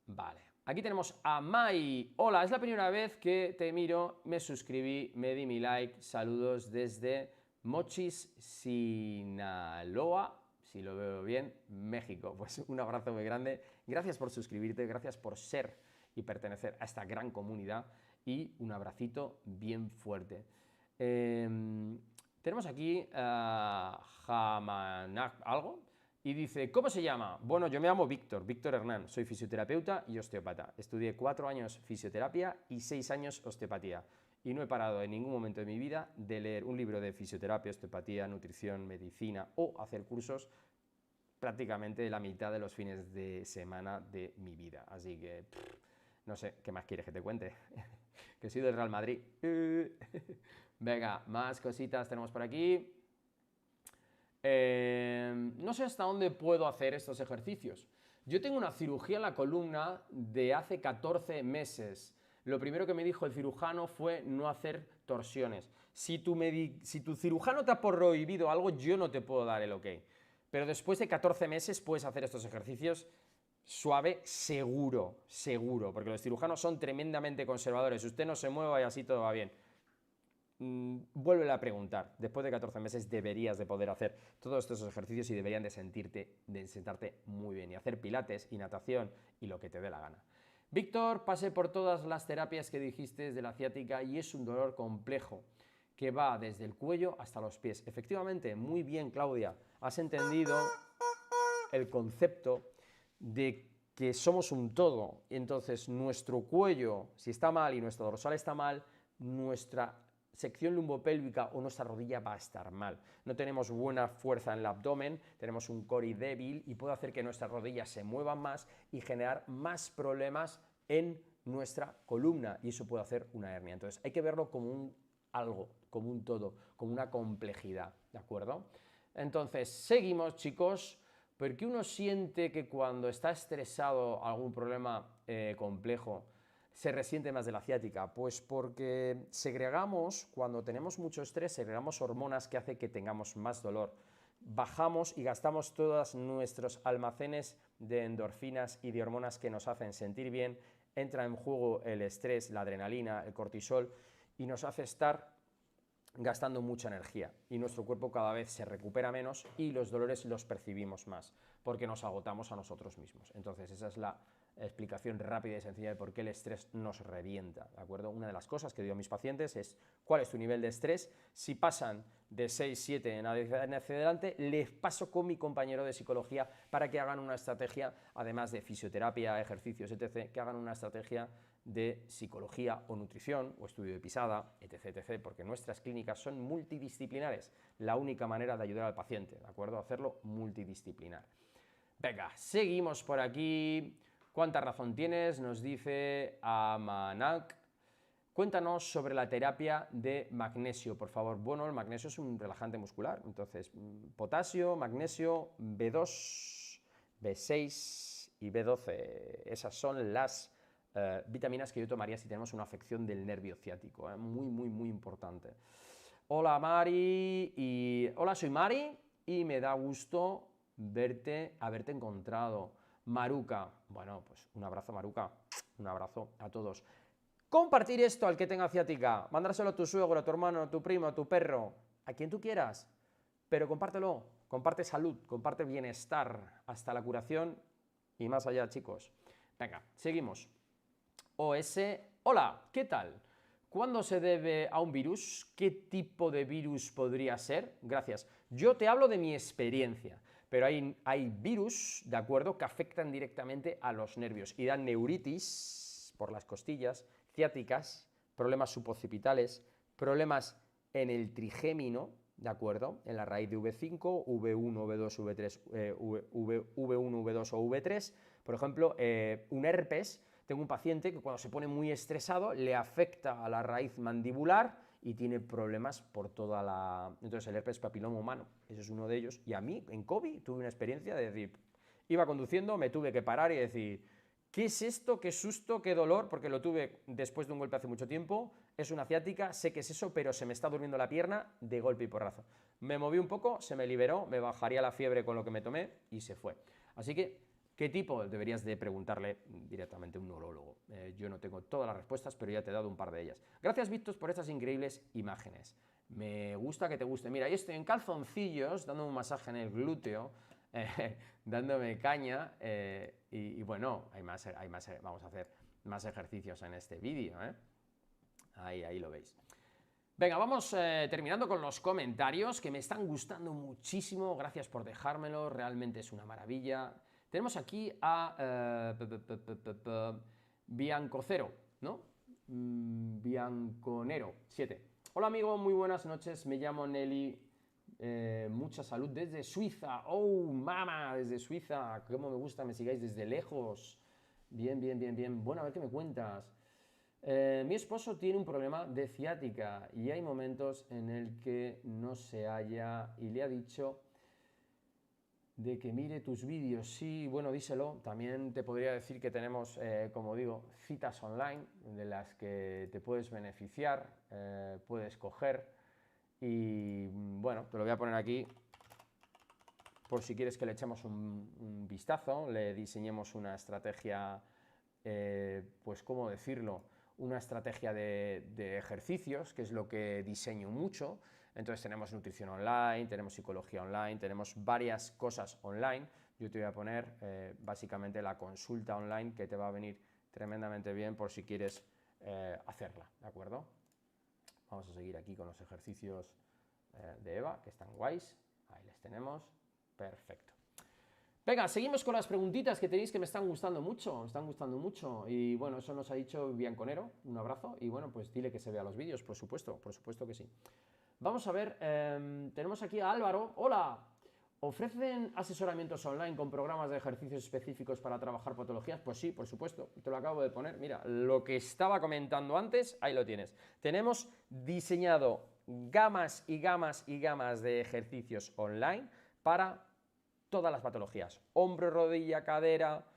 S1: Vale. Aquí tenemos a Mai. Hola, es la primera vez que te miro, me suscribí, me di mi like. Saludos desde Mochis, Sinaloa, si lo veo bien, México. Pues un abrazo muy grande. Gracias por suscribirte, gracias por ser y pertenecer a esta gran comunidad, y un abracito bien fuerte. Tenemos aquí Jamanak, algo. Y dice, ¿cómo se llama? Bueno, yo me llamo Víctor Hernán, soy fisioterapeuta y osteópata. Estudié 4 años fisioterapia y 6 años osteopatía. Y no he parado en ningún momento de mi vida de leer un libro de fisioterapia, osteopatía, nutrición, medicina o hacer cursos prácticamente la mitad de los fines de semana de mi vida. Así que, no sé, ¿qué más quieres que te cuente? Que soy del Real Madrid. Venga, más cositas tenemos por aquí. No sé hasta dónde puedo hacer estos ejercicios. Yo tengo una cirugía en la columna de hace 14 meses. Lo primero que me dijo el cirujano fue no hacer torsiones. Si tu cirujano te ha prohibido algo, yo no te puedo dar el ok. Pero después de 14 meses puedes hacer estos ejercicios suave, seguro, porque los cirujanos son tremendamente conservadores. Usted no se mueva y así todo va bien. Vuélvele a preguntar. Después de 14 meses deberías de poder hacer todos estos ejercicios y deberían de sentarte muy bien y hacer pilates y natación y lo que te dé la gana. Víctor, pasé por todas las terapias que dijiste de la ciática y es un dolor complejo que va desde el cuello hasta los pies. Efectivamente, muy bien, Claudia, has entendido el concepto de que somos un todo. Entonces, nuestro cuello, si está mal y nuestra dorsal está mal, nuestra sección lumbopélvica o nuestra rodilla va a estar mal. No tenemos buena fuerza en el abdomen, tenemos un core débil y puede hacer que nuestras rodillas se muevan más y generar más problemas en nuestra columna, y eso puede hacer una hernia. Entonces hay que verlo como un algo, como un todo, como una complejidad, ¿de acuerdo? Entonces seguimos, chicos, porque uno siente que cuando está estresado, algún problema complejo, se resiente más de la ciática. Pues porque segregamos, cuando tenemos mucho estrés, segregamos hormonas que hacen que tengamos más dolor. Bajamos y gastamos todos nuestros almacenes de endorfinas y de hormonas que nos hacen sentir bien. Entra en juego el estrés, la adrenalina, el cortisol, y nos hace estar gastando mucha energía y nuestro cuerpo cada vez se recupera menos y los dolores los percibimos más porque nos agotamos a nosotros mismos. Entonces esa es la explicación rápida y sencilla de por qué el estrés nos revienta, ¿de acuerdo? Una de las cosas que digo a mis pacientes es cuál es tu nivel de estrés. Si pasan de 6, 7 en hacia adelante, les paso con mi compañero de psicología para que hagan una estrategia, además de fisioterapia, ejercicios, etc., que hagan una estrategia de psicología o nutrición o estudio de pisada, etc., etc., porque nuestras clínicas son multidisciplinares, la única manera de ayudar al paciente, ¿de acuerdo? Hacerlo multidisciplinar. Venga, seguimos por aquí. ¿Cuánta razón tienes? Nos dice Amanak. Cuéntanos sobre la terapia de magnesio, por favor. Bueno, el magnesio es un relajante muscular, entonces potasio, magnesio, B2, B6 y B12. Esas son las vitaminas que yo tomaría si tenemos una afección del nervio ciático, muy, muy, muy importante. Hola Mari, hola, soy Mari y me da gusto haberte encontrado. Maruca, bueno, pues un abrazo Maruca, un abrazo a todos. Compartir esto al que tenga ciática, mandárselo a tu suegro, a tu hermano, a tu primo, a tu perro, a quien tú quieras, pero compártelo, comparte salud, comparte bienestar, hasta la curación y más allá, chicos. Venga, seguimos. OS, hola, ¿qué tal? ¿Cuándo se debe a un virus? ¿Qué tipo de virus podría ser? Gracias. Yo te hablo de mi experiencia, pero hay virus, ¿de acuerdo?, que afectan directamente a los nervios y dan neuritis por las costillas, ciáticas, problemas suboccipitales, problemas en el trigémino, ¿de acuerdo?, en la raíz de V5, V1, V2, V3, V1, V2 o V3. Por ejemplo, un herpes. Tengo un paciente que cuando se pone muy estresado le afecta a la raíz mandibular y tiene problemas por toda la... Entonces el herpes papiloma humano, ese es uno de ellos. Y a mí, en COVID, tuve una experiencia de decir, iba conduciendo, me tuve que parar y decir, ¿qué es esto? ¿Qué susto? ¿Qué dolor? Porque lo tuve después de un golpe hace mucho tiempo, es una ciática, sé que es eso, pero se me está durmiendo la pierna de golpe y porrazo. Me moví un poco, se me liberó, me bajaría la fiebre con lo que me tomé y se fue. Así que, ¿qué tipo? Deberías de preguntarle directamente a un neurólogo. Yo no tengo todas las respuestas, pero ya te he dado un par de ellas. Gracias, Víctor, por estas increíbles imágenes. Me gusta que te guste. Mira, yo estoy en calzoncillos, dando un masaje en el glúteo, dándome caña, y bueno, vamos a hacer más ejercicios en este vídeo. Ahí lo veis. Venga, vamos terminando con los comentarios, que me están gustando muchísimo. Gracias por dejármelo, realmente es una maravilla. Tenemos aquí a Biancocero, ¿no? Bianconero 7. Hola amigo, muy buenas noches, me llamo Nelly, mucha salud desde Suiza. Oh, mama, desde Suiza, cómo me gusta, me sigáis desde lejos. Bien, bien, bien, bien. Bueno, a ver qué me cuentas. Mi esposo tiene un problema de ciática y hay momentos en el que no se halla y le ha dicho de que mire tus vídeos. Sí, bueno, díselo. También te podría decir que tenemos, como digo, citas online de las que te puedes beneficiar, puedes coger y, bueno, te lo voy a poner aquí por si quieres que le echemos un vistazo, le diseñemos una estrategia, pues, ¿cómo decirlo?, una estrategia de ejercicios, que es lo que diseño mucho. Entonces tenemos nutrición online, tenemos psicología online, tenemos varias cosas online. Yo te voy a poner básicamente la consulta online, que te va a venir tremendamente bien por si quieres hacerla, ¿de acuerdo? Vamos a seguir aquí con los ejercicios de Eva, que están guays. Ahí les tenemos. Perfecto. Venga, seguimos con las preguntitas que tenéis, que me están gustando mucho, y bueno, eso nos ha dicho Bianconero, un abrazo, y bueno, pues dile que se vea los vídeos, por supuesto que sí. Vamos a ver, tenemos aquí a Álvaro. Hola, ¿ofrecen asesoramientos online con programas de ejercicios específicos para trabajar patologías? Pues sí, por supuesto, te lo acabo de poner, mira, lo que estaba comentando antes, ahí lo tienes. Tenemos diseñado gamas y gamas y gamas de ejercicios online para todas las patologías, hombro, rodilla, cadera,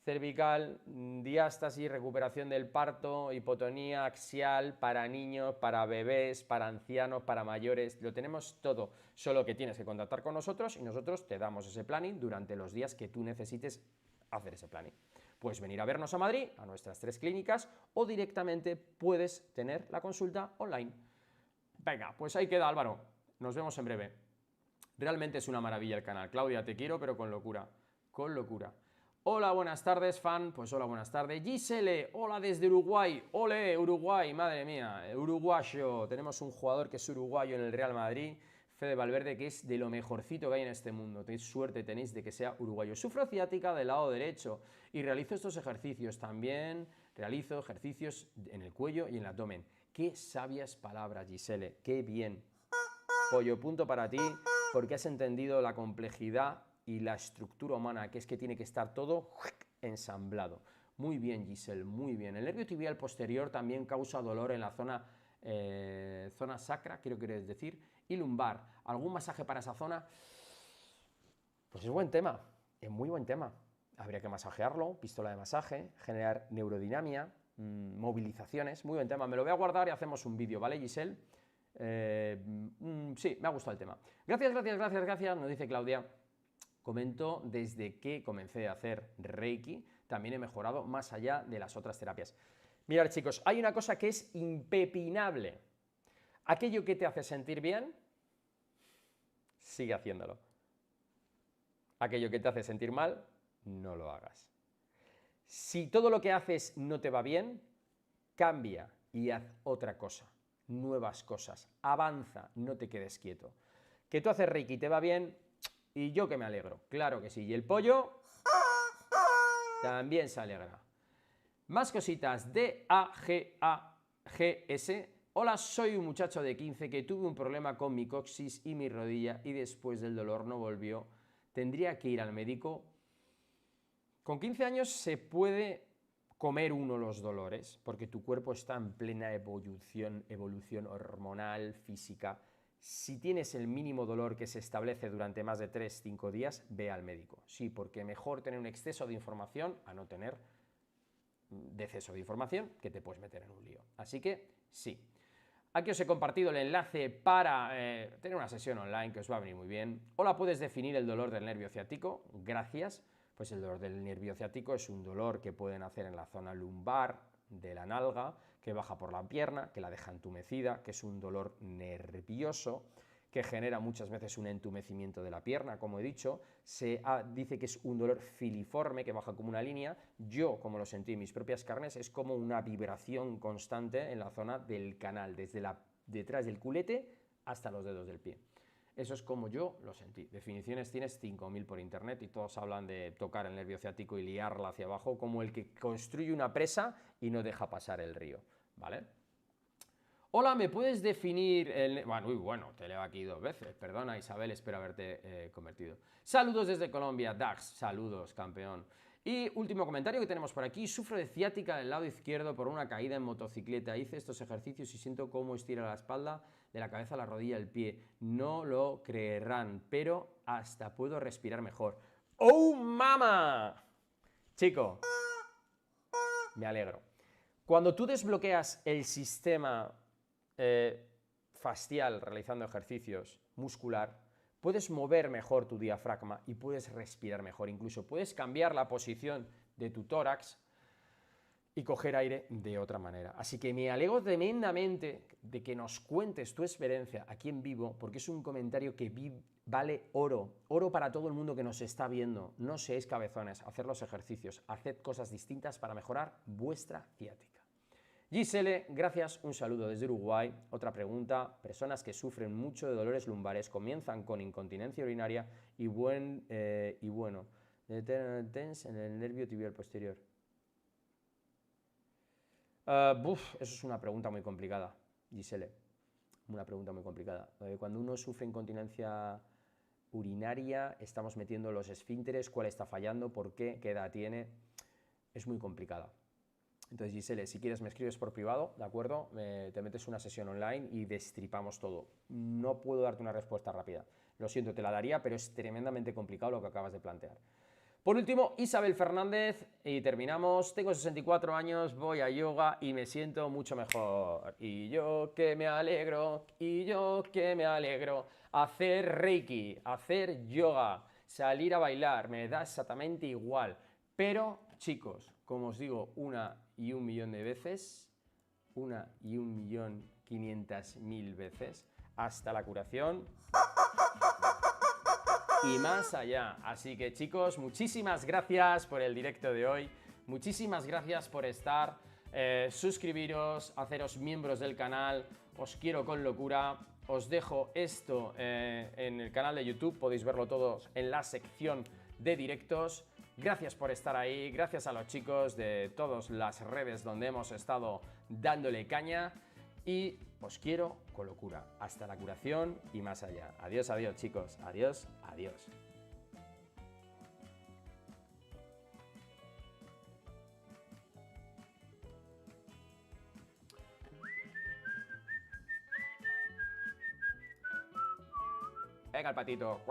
S1: cervical, diástasis, recuperación del parto, hipotonía axial, para niños, para bebés, para ancianos, para mayores, lo tenemos todo, solo que tienes que contactar con nosotros y nosotros te damos ese planning durante los días que tú necesites hacer ese planning. Puedes venir a vernos a Madrid, a nuestras 3 clínicas, o directamente puedes tener la consulta online. Venga, pues ahí queda, Álvaro. Nos vemos en breve. Realmente es una maravilla el canal. Claudia, te quiero, pero con locura. Con locura. Hola, buenas tardes, fan. Pues hola, buenas tardes. Gisele, hola desde Uruguay. Ole, Uruguay, madre mía. Uruguayo. Tenemos un jugador que es uruguayo en el Real Madrid. Fede Valverde, que es de lo mejorcito que hay en este mundo. Tenéis suerte, tenéis de que sea uruguayo. Sufro ciática del lado derecho y realizo estos ejercicios. También realizo ejercicios en el cuello y en el abdomen. Qué sabias palabras, Gisele. Qué bien. Pollo, punto para ti, porque has entendido la complejidad y la estructura humana, que es que tiene que estar todo ensamblado. Muy bien, Giselle, muy bien. El nervio tibial posterior también causa dolor en la zona sacra, quiero decir, y lumbar. ¿Algún masaje para esa zona? Pues es buen tema, es muy buen tema. Habría que masajearlo, pistola de masaje, generar neurodinamia, movilizaciones, muy buen tema. Me lo voy a guardar y hacemos un vídeo, ¿vale, Giselle? Sí, me ha gustado el tema. Gracias, nos dice Claudia. Comento, desde que comencé a hacer Reiki, también he mejorado más allá de las otras terapias. Mirad, chicos, hay una cosa que es impepinable. Aquello que te hace sentir bien, sigue haciéndolo. Aquello que te hace sentir mal, no lo hagas. Si todo lo que haces no te va bien, cambia y haz otra cosa. Nuevas cosas, avanza, no te quedes quieto. Que tú haces Reiki y te va bien, y yo que me alegro, claro que sí. Y el pollo también se alegra. Más cositas, DAGAGS. Hola, soy un muchacho de 15 que tuve un problema con mi coxis y mi rodilla y después del dolor no volvió. ¿Tendría que ir al médico? Con 15 años se puede comer uno los dolores, porque tu cuerpo está en plena evolución hormonal, física. Si tienes el mínimo dolor que se establece durante más de 3-5 días, ve al médico. Sí, porque mejor tener un exceso de información a no tener exceso de información, que te puedes meter en un lío. Así que sí. Aquí os he compartido el enlace para tener una sesión online que os va a venir muy bien. Hola, ¿puedes definir el dolor del nervio ciático? Gracias. Pues el dolor del nervio ciático es un dolor que pueden hacer en la zona lumbar de la nalga, que baja por la pierna, que la deja entumecida, que es un dolor nervioso, que genera muchas veces un entumecimiento de la pierna, como he dicho. Se dice que es un dolor filiforme, que baja como una línea. Yo, como lo sentí en mis propias carnes, es como una vibración constante en la zona del canal, desde detrás del culete hasta los dedos del pie. Eso es como yo lo sentí. Definiciones tienes 5.000 por internet y todos hablan de tocar el nervio ciático y liarla hacia abajo como el que construye una presa y no deja pasar el río, ¿vale? Hola, ¿me puedes definir el...? Bueno, te leo aquí 2 veces. Perdona, Isabel, espero haberte convertido. Saludos desde Colombia, Dax. Saludos, campeón. Y último comentario que tenemos por aquí. Sufro de ciática del lado izquierdo por una caída en motocicleta. Hice estos ejercicios y siento cómo estira la espalda de la cabeza a la rodilla al pie. No lo creerán, pero hasta puedo respirar mejor. ¡Oh, mama! Chico, me alegro. Cuando tú desbloqueas el sistema facial realizando ejercicios muscular, puedes mover mejor tu diafragma y puedes respirar mejor. Incluso puedes cambiar la posición de tu tórax y coger aire de otra manera. Así que me alegro tremendamente de que nos cuentes tu experiencia aquí en vivo, porque es un comentario que vale oro. Oro para todo el mundo que nos está viendo. No seáis cabezones, haced los ejercicios, haced cosas distintas para mejorar vuestra ciática. Gisele, gracias, un saludo desde Uruguay. Otra pregunta, personas que sufren mucho de dolores lumbares comienzan con incontinencia urinaria y bueno, tense en el nervio tibial posterior. Eso es una pregunta muy complicada, Gisele, una pregunta muy complicada. Cuando uno sufre incontinencia urinaria, estamos metiendo los esfínteres, cuál está fallando, por qué, qué edad tiene, es muy complicada. Entonces, Gisele, si quieres me escribes por privado, ¿de acuerdo? Te metes una sesión online y destripamos todo. No puedo darte una respuesta rápida. Lo siento, te la daría, pero es tremendamente complicado lo que acabas de plantear. Por último, Isabel Fernández, y terminamos. Tengo 64 años, voy a yoga y me siento mucho mejor. Y yo que me alegro, Hacer Reiki, hacer yoga, salir a bailar, me da exactamente igual. Pero, chicos, como os digo 1 y 1 millón de veces, 1 y 1 millón 500.000 veces hasta la curación y más allá. Así que chicos, muchísimas gracias por el directo de hoy, muchísimas gracias por estar, suscribiros, haceros miembros del canal, os quiero con locura, os dejo esto en el canal de YouTube, podéis verlo todos en la sección de directos. Gracias por estar ahí, gracias a los chicos de todas las redes donde hemos estado dándole caña y os quiero con locura. Hasta la curación y más allá. Adiós, adiós chicos. Adiós, adiós. Venga el patito.